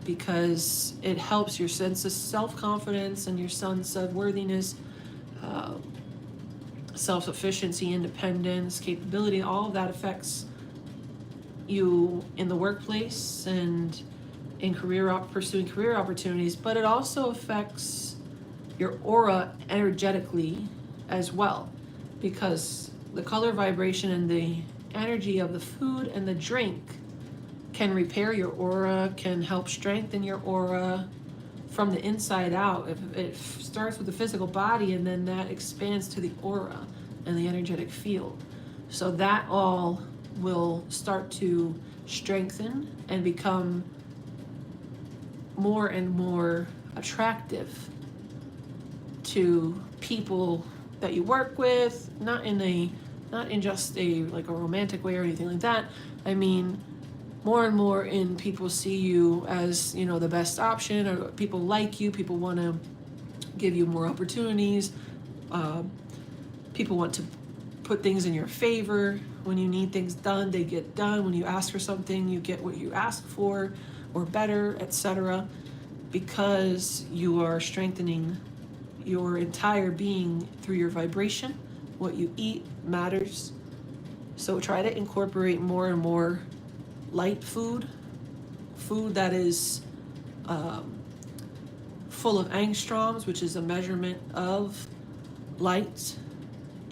because it helps your sense of self-confidence and your sense of worthiness, self-sufficiency, independence, capability. All of that affects you in the workplace and in pursuing career opportunities, but it also affects your aura energetically as well, because the color vibration and the energy of the food and the drink can repair your aura, can help strengthen your aura from the inside out. If it starts with the physical body, and then that expands to the aura and the energetic field. So that all will start to strengthen and become more and more attractive to people that you work with, not in just a like a romantic way or anything like that. I mean, more and more in people see you as, you know, the best option, or people like you, people want to give you more opportunities, people want to put things in your favor. When you need things done, they get done. When you ask for something, you get what you ask for or better, etc., because you are strengthening your entire being through your vibration. What you eat matters. So try to incorporate more and more light food that is full of angstroms, which is a measurement of light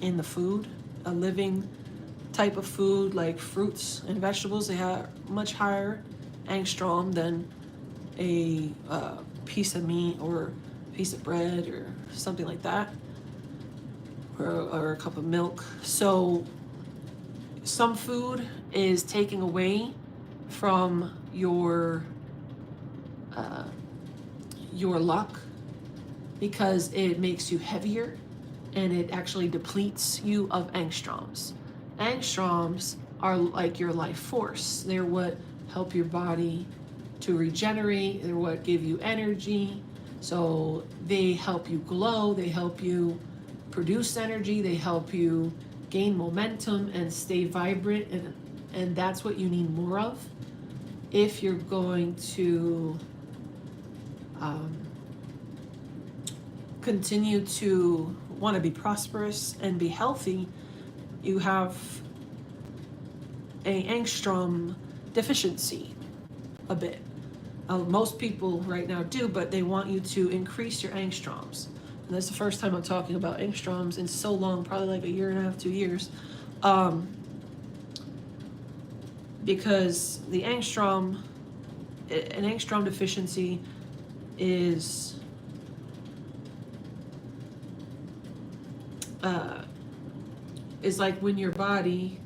in the food. A living type of food like fruits and vegetables, they have much higher angstrom than a piece of meat or a piece of bread or something like that, or a cup of milk. So some food is taking away from your luck, because it makes you heavier and it actually depletes you of angstroms. Angstroms are like your life force. They're what help your body to regenerate. They're what give you energy. So they help you glow. They help you produce energy. They help you gain momentum and stay vibrant. And that's what you need more of if you're going to continue to want to be prosperous and be healthy. You have a angstrom deficiency a bit. Most people right now do, but they want you to increase your angstroms. And that's the first time I'm talking about angstroms in so long, probably like a year and a half, 2 years. Because the an angstrom deficiency is like when your body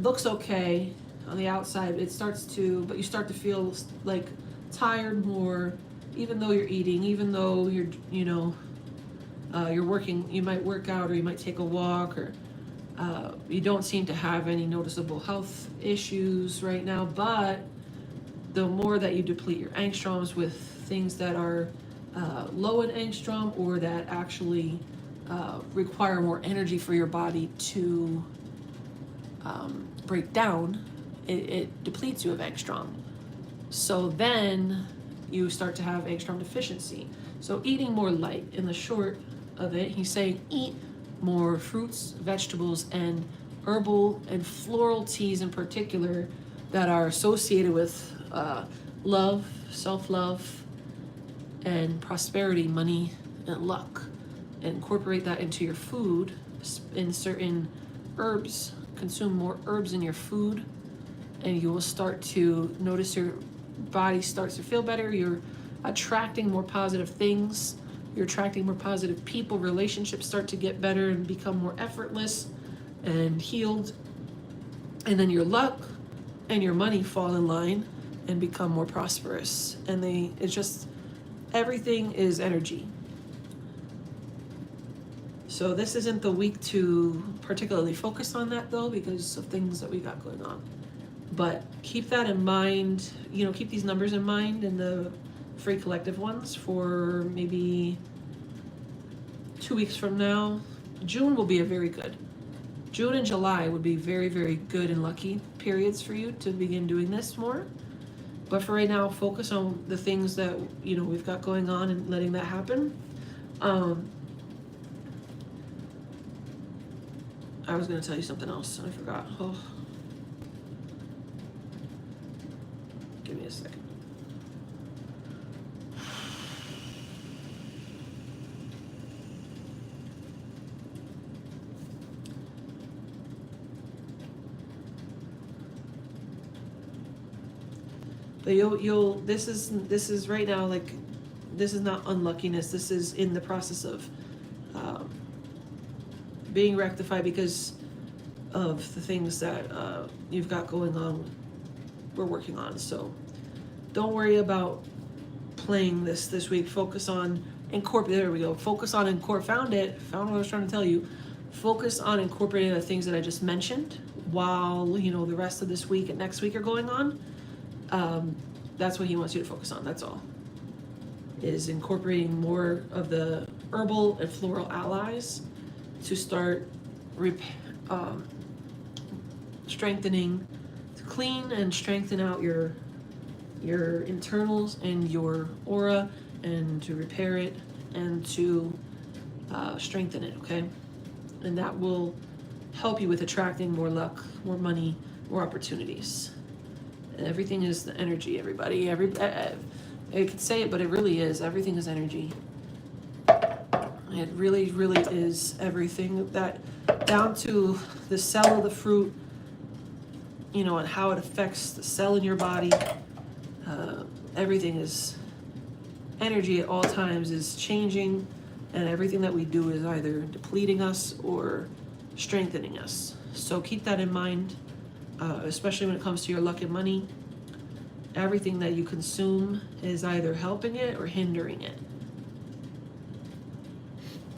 looks okay on the outside, but you start to feel like tired more, even though you're eating, even though you're working. You might work out, or you might take a walk, or you don't seem to have any noticeable health issues right now. But the more that you deplete your angstroms with things that are low in angstrom, or that actually require more energy for your body to break down, it depletes you of angstrom. So then you start to have angstrom deficiency. So eating more light, in the short of it, he's saying eat more fruits, vegetables, and herbal and floral teas in particular that are associated with love, self-love, and prosperity, money, and luck. Incorporate that into your food in certain herbs. Consume more herbs in your food, and you will start to notice your body starts to feel better. You're attracting more positive things. You're attracting more positive people. Relationships start to get better and become more effortless and healed. And then your luck and your money fall in line and become more prosperous. And it's just, everything is energy. So this isn't the week to particularly focus on that though, because of things that we got going on. But keep that in mind, you know, keep these numbers in mind in the free collective ones for maybe 2 weeks from now. June will be a very good. June and July would be very, very good and lucky periods for you to begin doing this more. But for right now, focus on the things that, you know, we've got going on and letting that happen. I was going to tell you something else and I forgot. Oh. Give me a second. But this is right now, like, this is not unluckiness. This is in the process of being rectified because of the things that you've got going on, we're working on. So don't worry about playing this week. Focus on incorporating. There we go. Focus on found what I was trying to tell you. Focus on incorporating the things that I just mentioned while, you know, the rest of this week and next week are going on. That's what he wants you to focus on. That's all. Is incorporating more of the herbal and floral allies to start strengthening, to clean and strengthen out your internals and your aura, and to repair it and to strengthen it, okay? And that will help you with attracting more luck, more money, more opportunities. And everything is the energy, everybody. I could say it, but it really is. Everything is energy. It really, really is everything. That down to the cell of the fruit, you know, and how it affects the cell in your body. Everything is energy at all times, is changing, and everything that we do is either depleting us or strengthening us. So keep that in mind, especially when it comes to your luck and money. Everything that you consume is either helping it or hindering it.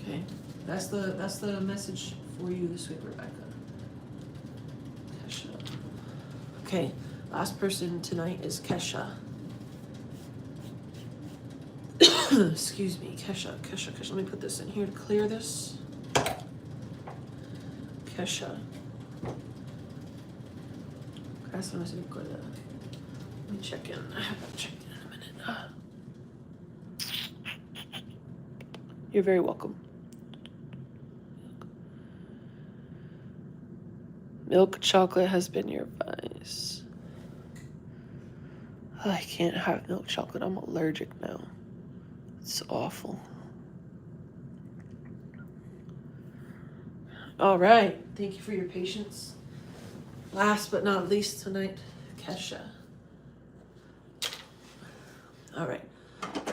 Okay, that's the message for you this week, Rebecca. Kesha. Okay, last person tonight is Kesha. Excuse me, Kesha. Let me put this in here to clear this. Kesha. Let me check in. I haven't checked in a minute. You're very welcome. Milk chocolate has been your vice. I can't have milk chocolate. I'm allergic now. It's awful. All right. Thank you for your patience. Last but not least tonight, Kesha. All right.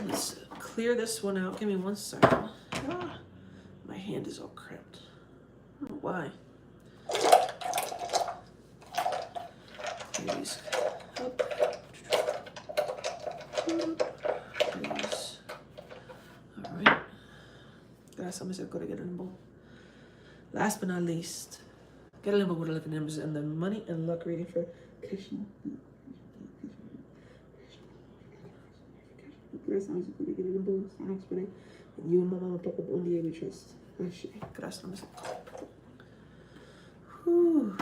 Let's clear this one out. Give me 1 second. Ah, my hand is all cramped. I don't know why. Clear these up. Please. All right. Gracias, Mr. Guede Limbo. Last but not least, Guede Limbo with 11 numbers and the money and luck reading for Kesha. Gracias, Guede Limbo, Sain, Expedite, and you, Mama, and Papa, on the we trust. Gracias. Whew.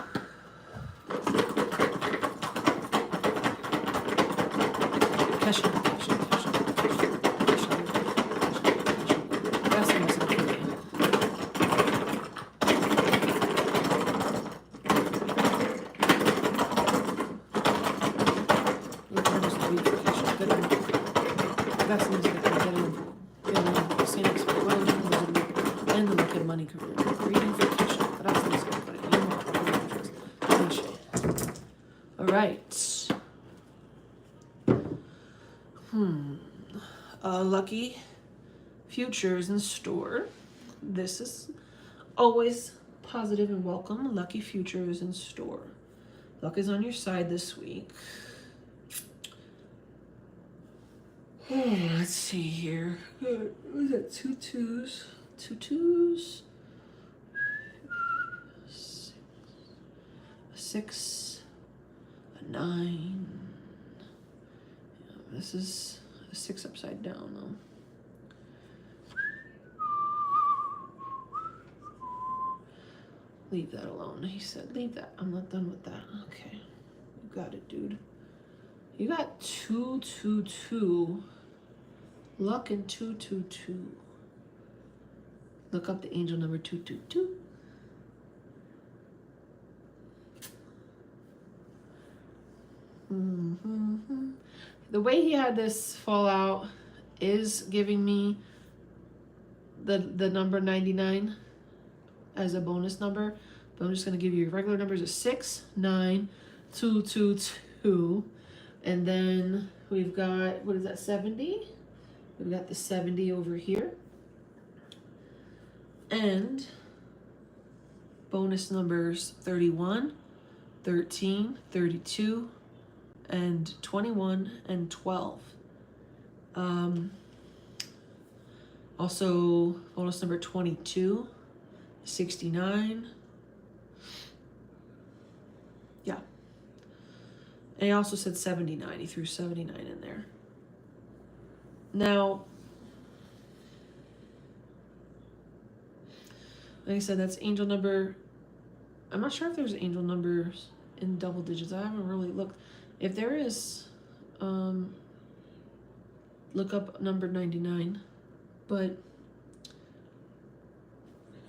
Kesha. That's the music I can get in Sain Expedite, and the Look at Money career. Reading for Kesha. That's the music I put in. Alright. Lucky futures in store. This is always positive and welcome. Lucky futures in store. Luck is on your side this week. Oh, let's see here. What was that? Two twos. Two twos. A 6. A 9. Yeah, this is a 6 upside down though. Leave that alone. He said, leave that. I'm not done with that. Okay. You got it, dude. You got 2, 2, 2. Luck and 2, 2, 2. Look up the angel number 222. The way he had this fall out is giving me the number 99 as a bonus number, but I'm just going to give you your regular numbers of 6, 9, 2, 2, 2, and then we've got, what is that, 70? We've got the 70 over here, and bonus numbers 31, 13, 32, and 21, and 12. Also bonus number 22, 69. Yeah. And he also said 79. He threw 79 in there. Now, like I said, that's angel number. I'm not sure if there's angel numbers in double digits. I haven't really looked. If there is, look up number 99. But,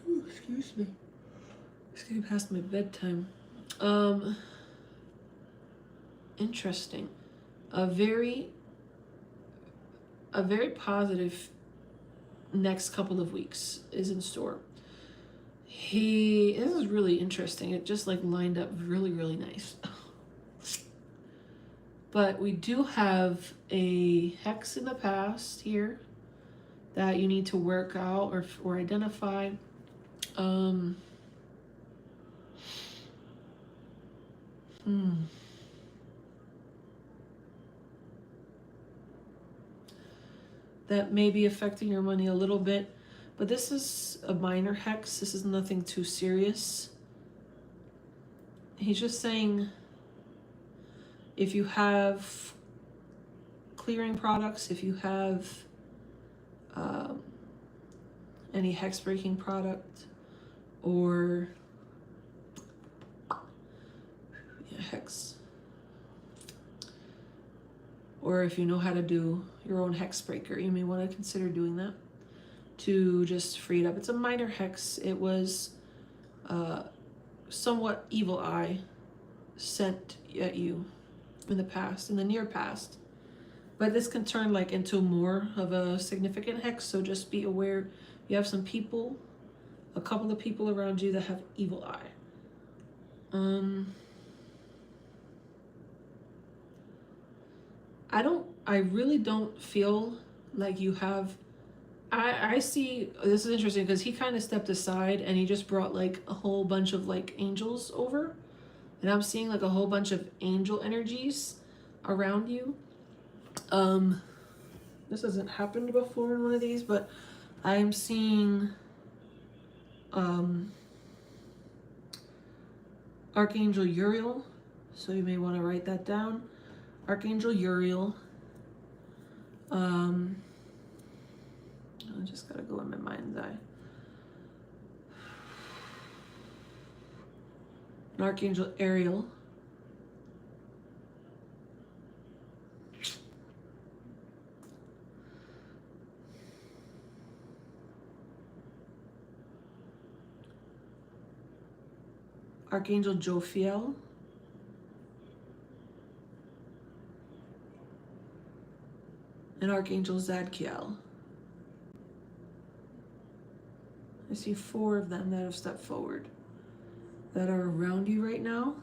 ooh, excuse me. It's getting past my bedtime. Interesting. A very positive next couple of weeks is in store. This is really interesting. It just like lined up really, really nice. But we do have a hex in the past here that you need to work out or identify. That may be affecting your money a little bit, but this is a minor hex. This is nothing too serious. He's just saying if you have clearing products, if you have any hex breaking product or hex, or if you know how to do your own hex breaker, you may want to consider doing that to just free it up. It's a minor hex. It was somewhat evil eye sent at you in the past, in the near past, but this can turn like into more of a significant hex, so just be aware. You have some people, a couple of people around you that have evil eye. I really don't feel like you have, I see, this is interesting because he kind of stepped aside and he just brought like a whole bunch of like angels over, and I'm seeing like a whole bunch of angel energies around you. This hasn't happened before in one of these, but I am seeing Archangel Uriel, so you may want to write that down. Archangel Uriel. I just gotta go in my mind's eye. An Archangel Ariel. Archangel Jophiel. and Archangel Zadkiel. I see 4 of them that have stepped forward, that are around you right now,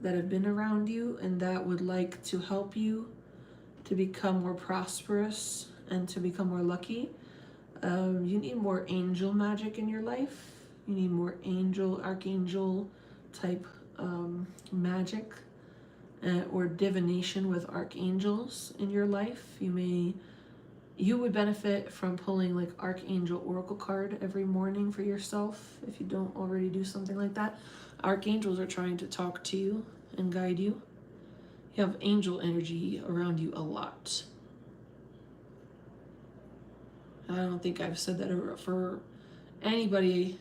that have been around you, and that would like to help you to become more prosperous and to become more lucky. You need more angel magic in your life. You need more archangel type magic or divination with archangels in your life. You would benefit from pulling like Archangel Oracle card every morning for yourself if you don't already do something like that. Archangels are trying to talk to you and guide you. You have angel energy around you a lot. I don't think I've said that for anybody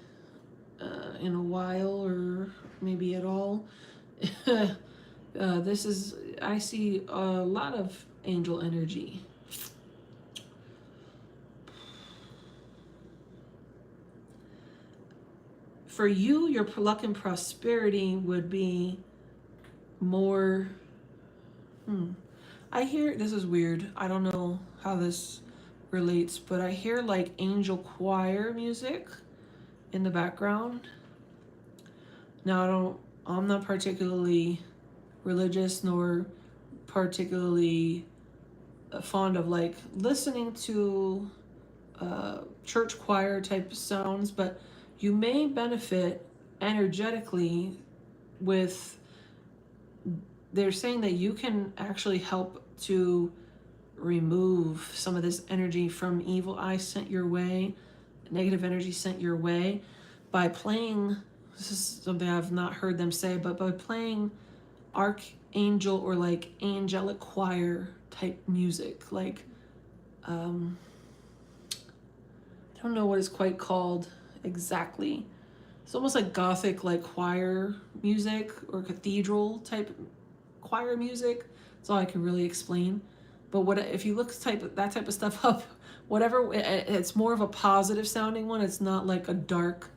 in a while, or maybe at all. I see a lot of angel energy. For you, your luck and prosperity would be more, I hear, this is weird, I don't know how this relates, but I hear like angel choir music in the background. Now I'm not particularly religious nor particularly fond of like listening to church choir type sounds, but you may benefit energetically with, they're saying that you can actually help to remove some of this energy from evil eye sent your way, negative energy sent your way, by playing, this is something I've not heard them say, but by playing archangel or like angelic choir type music, like I don't know what it's quite called exactly. It's almost like gothic like choir music or cathedral type choir music. That's all I can really explain. But what if you look that type of stuff up, whatever, it's more of a positive sounding one. It's not like a dark,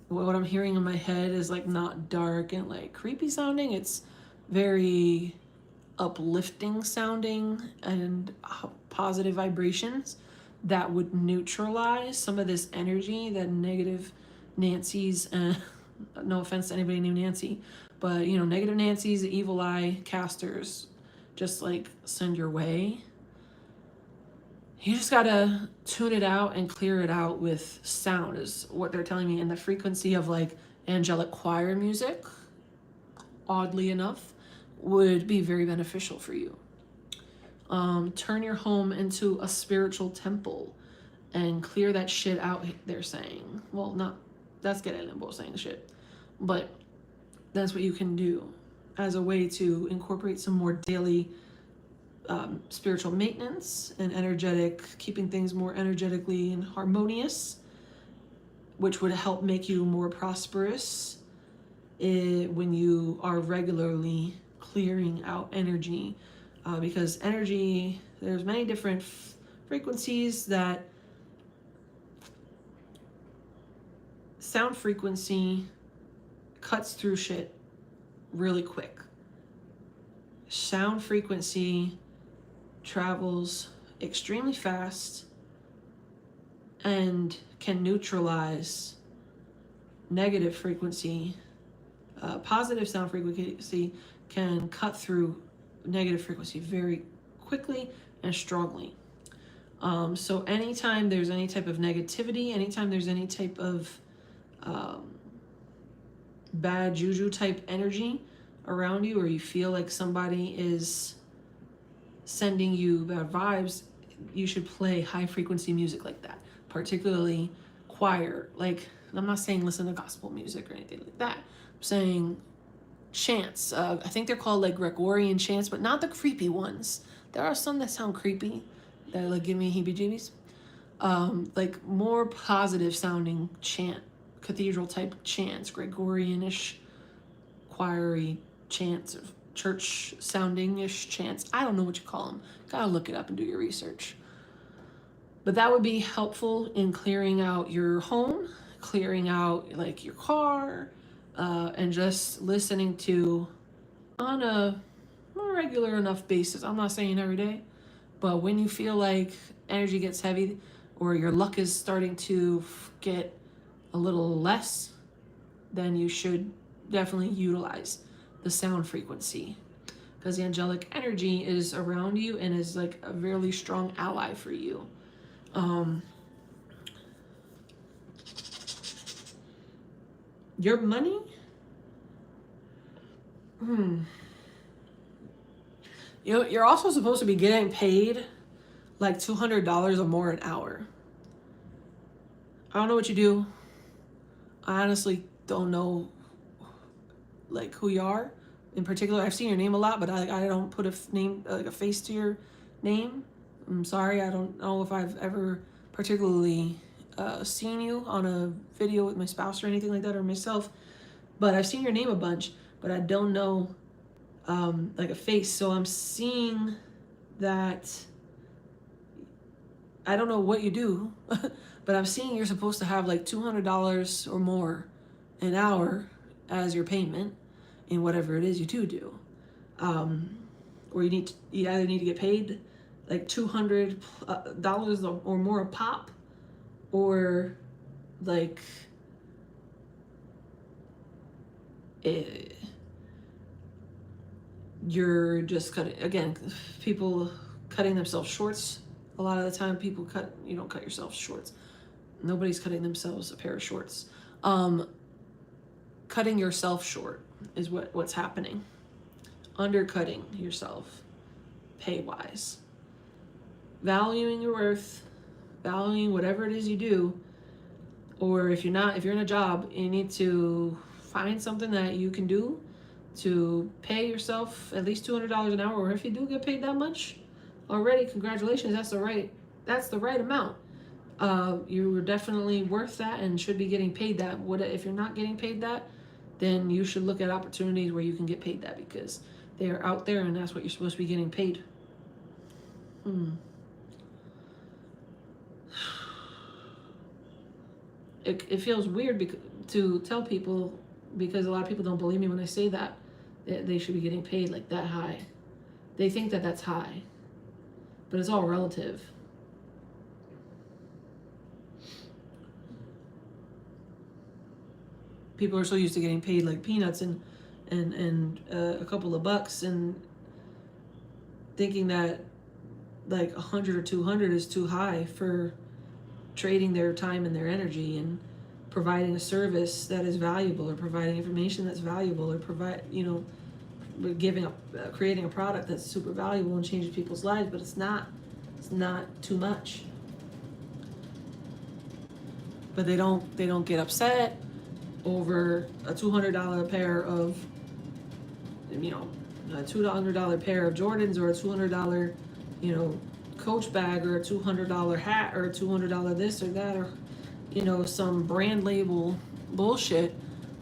what I'm hearing in my head is like not dark and like creepy sounding. It's very uplifting sounding and positive vibrations that would neutralize some of this energy that negative Nancy's, no offense to anybody named Nancy, but you know, negative Nancy's, evil eye casters just like send your way. You just gotta tune it out and clear it out with sound, is what they're telling me. And the frequency of like angelic choir music, oddly enough, would be very beneficial for you. Turn your home into a spiritual temple and clear that shit out, they're saying. Well, not, that's Guede Limbo saying the shit, but that's what you can do as a way to incorporate some more daily spiritual maintenance and keeping things more energetically and harmonious, which would help make you more prosperous when you are regularly clearing out energy. Because energy, there's many different frequencies that sound frequency cuts through shit really quick. Sound frequency travels extremely fast and can neutralize negative frequency. Positive sound frequency can cut through negative frequency very quickly and strongly. So anytime there's any type of negativity, anytime there's any type of bad juju type energy around you, or you feel like somebody is sending you bad vibes, you should play high frequency music like that, particularly choir. Like, I'm not saying listen to gospel music or anything like that. I'm saying chants. I think they're called like Gregorian chants, but not the creepy ones. There are some that sound creepy that like give me heebie-jeebies. Like more positive sounding chant, cathedral type chants, Gregorian-ish, choiry chants, church sounding-ish chants. I don't know what you call them. Gotta look it up and do your research. But that would be helpful in clearing out your home, clearing out like your car, and just listening to on a regular enough basis. I'm not saying every day, But when you feel like energy gets heavy or your luck is starting to get a little less, then you should definitely utilize the sound frequency, because the angelic energy is around you and is like a really strong ally for you. Your money, you're also supposed to be getting paid like $200 or more an hour. I don't know what you do. I honestly don't know like who you are in particular. I've seen your name a lot, but I don't put a name, like a face to your name. I'm sorry, I don't know if I've ever particularly seen you on a video with my spouse or anything like that, or myself, but I've seen your name a bunch, but I don't know like a face. So I'm seeing that, I don't know what you do, but I'm seeing you're supposed to have like $200 or more an hour as your payment in whatever it is you do. Or you either need to get paid like $200 or more a pop, or like you're just cutting, again, people cutting themselves shorts. A lot of the time people you don't cut yourself shorts. Nobody's cutting themselves a pair of shorts. Cutting yourself short is what's happening. Undercutting yourself pay-wise. Valuing your worth, valuing whatever it is you do, or if you're in a job, you need to find something that you can do to pay yourself at least $200 an hour, or if you do get paid that much already, congratulations, that's the right amount. You are definitely worth that and should be getting paid that. If you're not getting paid that, then you should look at opportunities where you can get paid that, because they are out there and that's what you're supposed to be getting paid. It feels weird to tell people, because a lot of people don't believe me when I say that they should be getting paid like that high. They think that that's high, but it's all relative. People are so used to getting paid like peanuts and a couple of bucks, and thinking that like 100 or 200 is too high for trading their time and their energy and providing a service that is valuable, or providing information that's valuable, or creating a product that's super valuable and changes people's lives. But it's not too much. But they don't get upset over a $200 pair of, a $200 pair of Jordans, or a $200 Coach bag, or a $200 hat, or a $200 this or that, or some brand label bullshit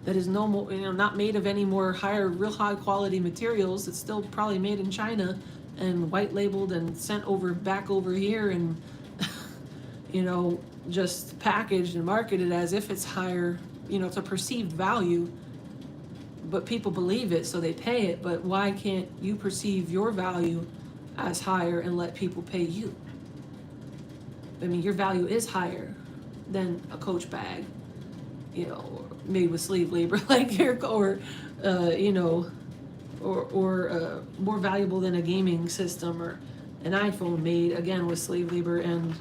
that is not made of any more real high quality materials. It's still probably made in China and white labeled and sent back over here, and just packaged and marketed as if it's higher. It's a perceived value, but people believe it, so they pay it. But why can't you perceive your value as higher and let people pay you? I mean, your value is higher than a Coach bag, made with slave labor, or more valuable than a gaming system, or an iPhone made again with slave labor and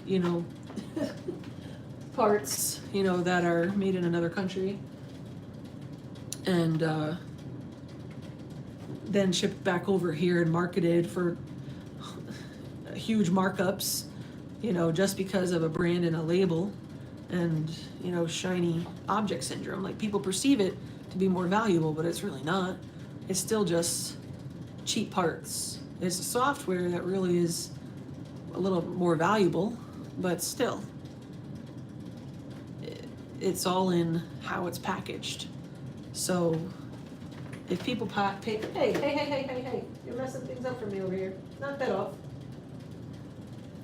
parts that are made in another country, and then shipped back over here and marketed for huge markups, just because of a brand and a label, and shiny object syndrome. Like, people perceive it to be more valuable, but it's really not. It's still just cheap parts. It's a software that really is a little more valuable, but still, it's all in how it's packaged. So if people pay, hey, you're messing things up for me over here. Knock that off.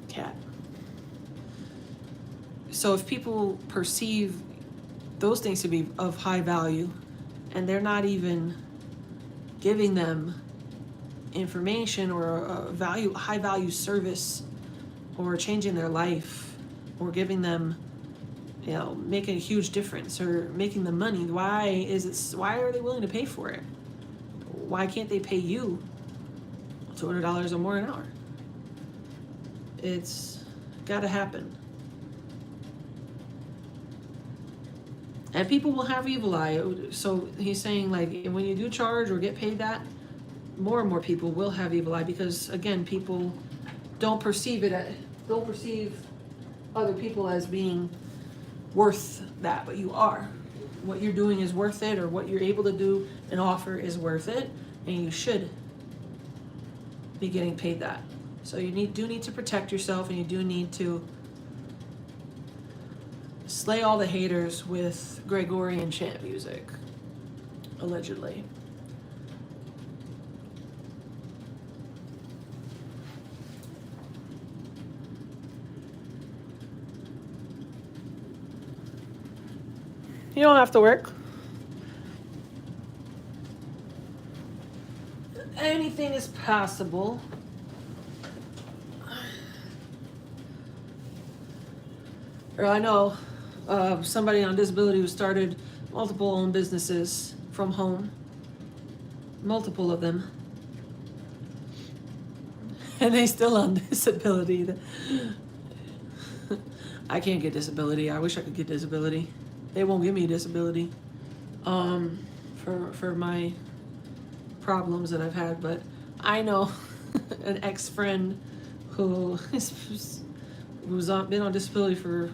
Cat. So if people perceive those things to be of high value, and they're not even giving them information or a high value service, or changing their life, or giving them, you know, making a huge difference, or making them money, why are they willing to pay for it? Why can't they pay you $200 or more an hour? It's gotta happen. And people will have evil eye. So he's saying, like, when you do charge or get paid that, more and more people will have evil eye, because again, people don't perceive other people as being worth that, but you are. What you're doing is worth it, or what you're able to do and offer is worth it, and you should be getting paid that. So you do need to protect yourself, and you do need to slay all the haters with Gregorian chant music, allegedly. You don't have to work. Anything is possible. Or I know somebody on disability who started multiple own businesses from home. Multiple of them. And they still on disability. I can't get disability. I wish I could get disability. They won't give me disability for my problems that I've had. But I know an ex-friend who's been on disability for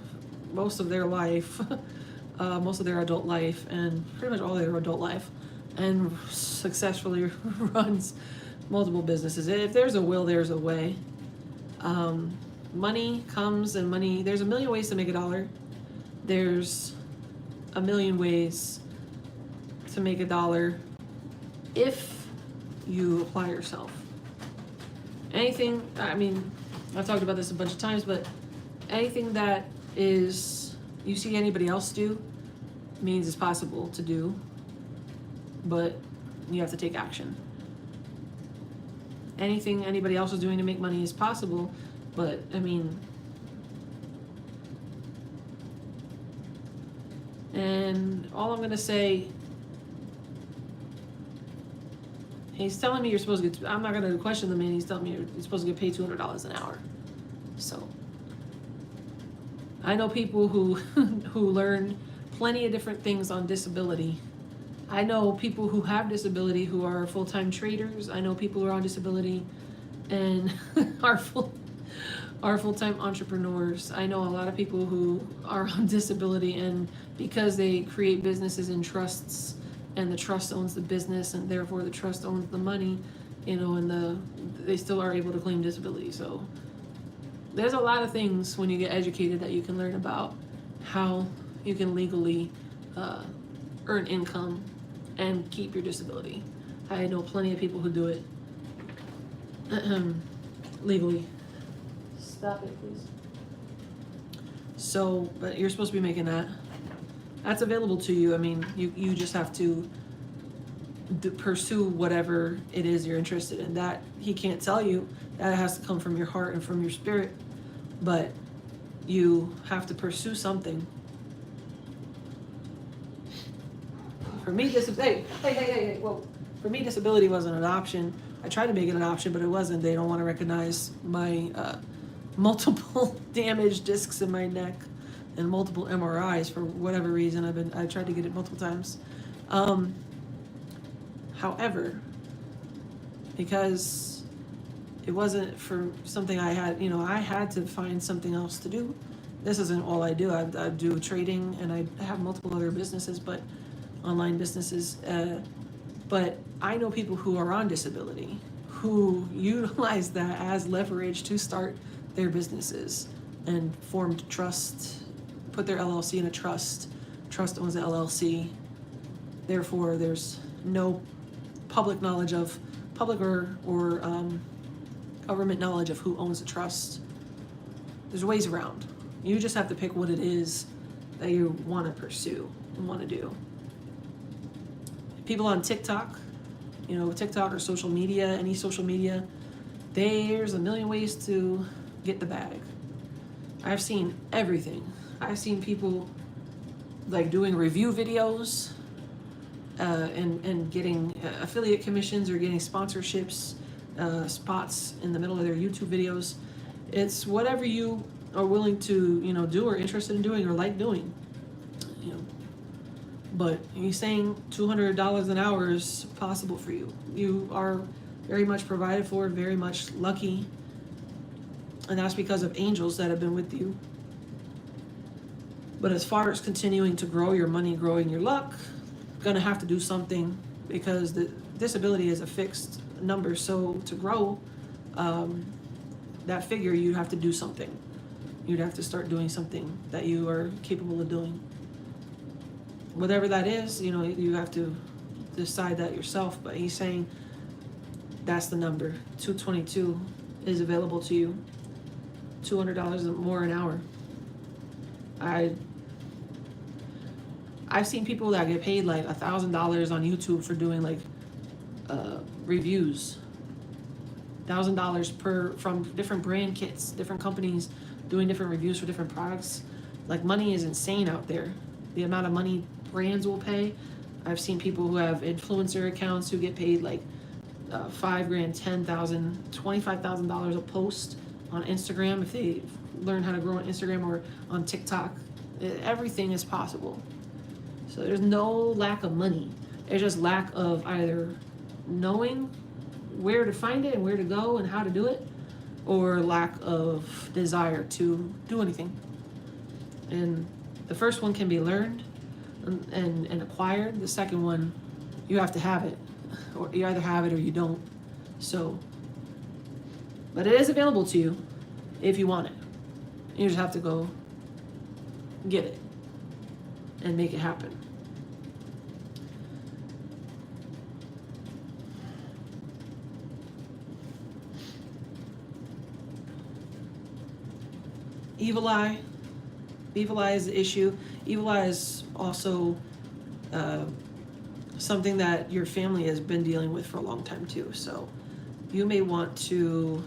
most of their life, most of their adult life, and pretty much all their adult life, and successfully runs multiple businesses. If there's a will, there's a way. Money comes, and money, there's a million ways to make a dollar. There's a million ways to make a dollar if you apply yourself. Anything, I mean, I've talked about this a bunch of times, but anything that is you see anybody else do means it's possible to do, but you have to take action. Anything anybody else is doing to make money is possible, but I mean, and all I'm gonna say, he's telling me you're supposed to get, I'm not gonna question the man, he's telling me you're supposed to get paid $200 an hour. So I know people who learn plenty of different things on disability. I know people who have disability who are full-time traders. I know people who are on disability and are full-time entrepreneurs. I know a lot of people who are on disability, and because they create businesses in trusts, and the trust owns the business, and therefore the trust owns the money, you know, and they still are able to claim disability. So there's a lot of things when you get educated that you can learn about how you can legally earn income and keep your disability. I know plenty of people who do it legally. Stop it, please. So, but you're supposed to be making that. That's available to you. I mean, you just have to pursue whatever it is you're interested in. That he can't tell you. That has to come from your heart and from your spirit. But you have to pursue something. For me, whoa. For me, disability wasn't an option. I tried to make it an option, but it wasn't. They don't want to recognize my multiple damaged discs in my neck and multiple MRIs for whatever reason. I tried to get it multiple times. However, because it wasn't for something I had, I had to find something else to do. This isn't all I do. I do trading, and I have multiple other businesses, but online businesses. But I know people who are on disability who utilize that as leverage to start their businesses and formed trust, put their LLC in a trust. Trust owns the LLC. Therefore, there's no public or government knowledge of who owns the trust. There's ways around. You just have to pick what it is that you want to pursue and want to do. People on TikTok you know, TikTok or social media, any social media, there's a million ways to get the bag. I've seen everything. I've seen people like doing review videos and getting affiliate commissions or getting sponsorships, spots in the middle of their YouTube videos. It's whatever you are willing to, you know, do or interested in doing or like doing, you know. But he's saying $200 an hour is possible for you. You are very much provided for, very much lucky. And that's because of angels that have been with you. But as far as continuing to grow your money, growing your luck, gonna have to do something because the disability is a fixed number. So to grow that figure, you'd have to do something. You'd have to start doing something that you are capable of doing. Whatever that is, you know, you have to decide that yourself. But he's saying that's the number. 222 is available to you. $200 more an hour. I've seen people that get paid like $1,000 on YouTube for doing like reviews. $1,000 per from different brand kits, different companies doing different reviews for different products. Like money is insane out there. The amount of money brands will pay. I've seen people who have influencer accounts who get paid like $5,000, $10,000, $25,000 a post on Instagram if they learn how to grow on Instagram or on TikTok. Everything is possible. So there's no lack of money. There's just lack of either knowing where to find it and where to go and how to do it, or lack of desire to do anything. And the first one can be learned and acquired. The second one, you have to have it. Or you either have it or you don't. So, but it is available to you if you want it. You just have to go get it and make it happen. Evil eye. Evil eye is the issue. Evil eye is also something that your family has been dealing with for a long time too. So you may want to,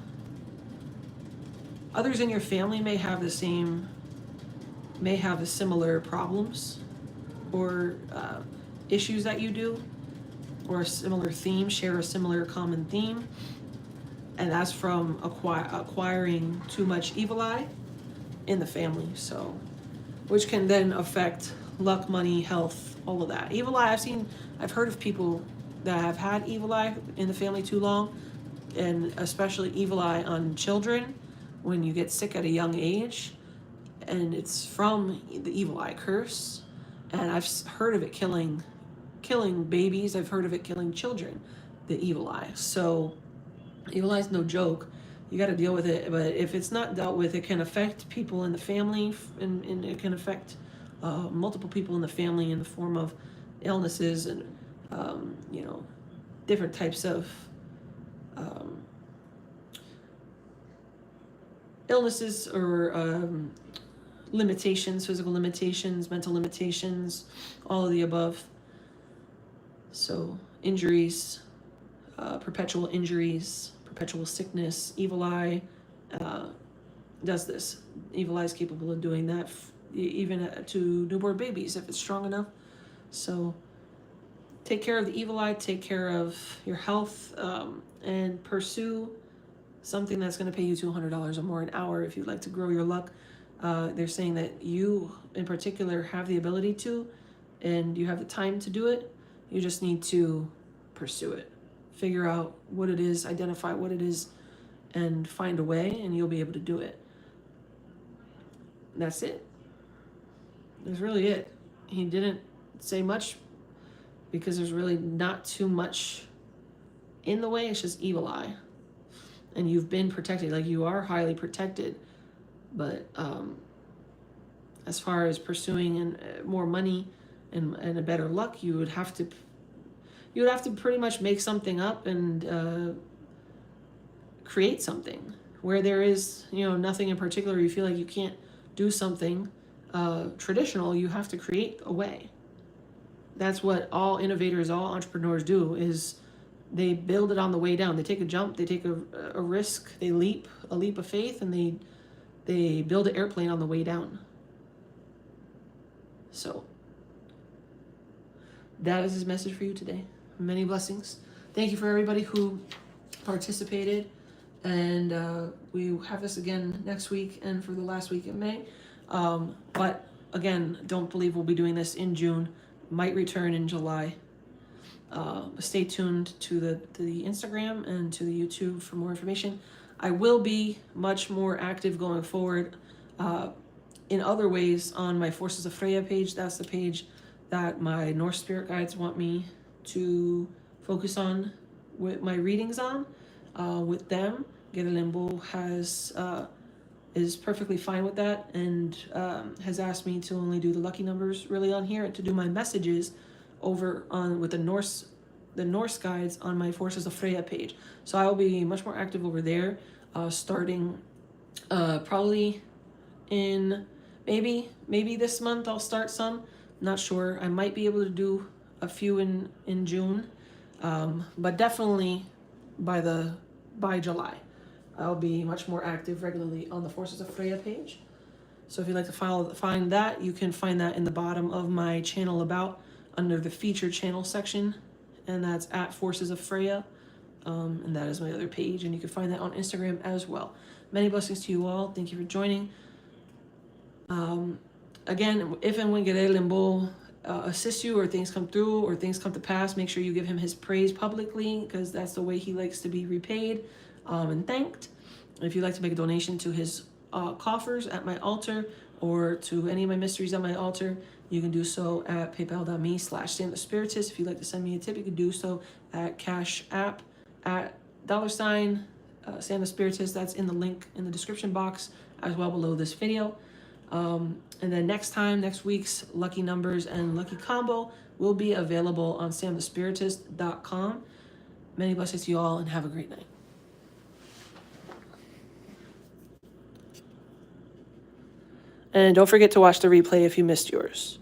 others in your family may have the similar problems or issues that you do, or a similar theme, share a similar common theme. And that's from acquiring too much evil eye in the family. So, which can then affect luck, money, health, all of that. Evil eye, I've heard of people that have had evil eye in the family too long, and especially evil eye on children when you get sick at a young age, and it's from the evil eye curse. And I've heard of it killing babies. I've heard of it killing children, the evil eye. So evil eye is no joke. You got to deal with it. But if it's not dealt with, it can affect people in the family, and it can affect multiple people in the family in the form of illnesses and different types of illnesses or limitations, physical limitations, mental limitations, all of the above. So injuries, perpetual injuries, perpetual sickness. Evil eye does this. Evil eye is capable of doing that even to newborn babies if it's strong enough. So take care of the evil eye, take care of your health, and pursue something that's going to pay you $200 or more an hour if you'd like to grow your luck. They're saying that you in particular have the ability to, and you have the time to do it. You just need to pursue it. Figure out what it is, identify what it is, and find a way, and you'll be able to do it. That's it. That's really it. He didn't say much because there's really not too much in the way. It's just evil eye. And you've been protected. Like, you are highly protected. But as far as pursuing more money and a better luck, you would have to pretty much make something up and create something where there is, nothing in particular. You feel like you can't do something traditional. You have to create a way. That's what all innovators, all entrepreneurs do, is they build it on the way down. They take a jump, they take a risk, they leap a leap of faith, and they build an airplane on the way down. So that is his message for you today. Many blessings. Thank you for everybody who participated, and we have this again next week and for the last week in May. But again, don't believe we'll be doing this in June. Might return in July. Stay tuned to the Instagram and to the YouTube for more information. I will be much more active going forward in other ways on my Forces of Freya page. That's the page that my Norse spirit guides want me to focus on with my readings on with them. Guede Limbo is perfectly fine with that, and has asked me to only do the lucky numbers really on here, and to do my messages over on with the Norse guides on my Forces of Freya page. So I will be much more active over there, starting probably in maybe this month. I'll start some. Not sure. I might be able to do a few in June, but definitely by July, I'll be much more active regularly on the Forces of Freya page. So if you'd like to find that, you can find that in the bottom of my channel about, under the featured channel section, and that's at Forces of Freya, and that is my other page, and you can find that on Instagram as well. Many blessings to you all. Thank you for joining. Again, if and when Guede Limbo assists you, or things come through, or things come to pass, make sure you give him his praise publicly, because that's the way he likes to be repaid and thanked. If you'd like to make a donation to his coffers at my altar, or to any of my mysteries at my altar, you can do so at paypal.me/SainTheSpiritist. If you'd like to send me a tip, you can do so at Cash App at $Sain the Spiritist. That's in the link in the description box as well below this video. And then next week's lucky numbers and lucky combo will be available on SainTheSpiritist.com. Many blessings to you all, and have a great night. And don't forget to watch the replay if you missed yours.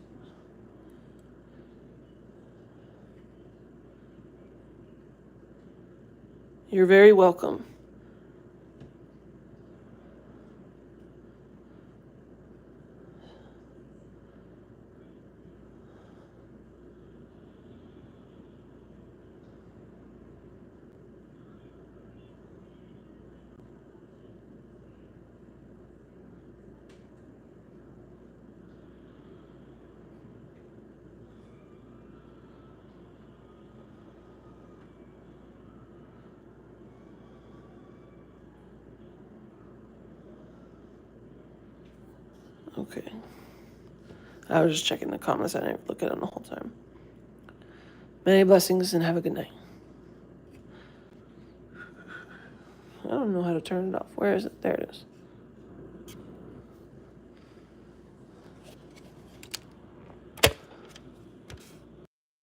You're very welcome. Okay. I was just checking the comments. I didn't look at them the whole time. Many blessings, and have a good night. I don't know how to turn it off. Where is it? There it is.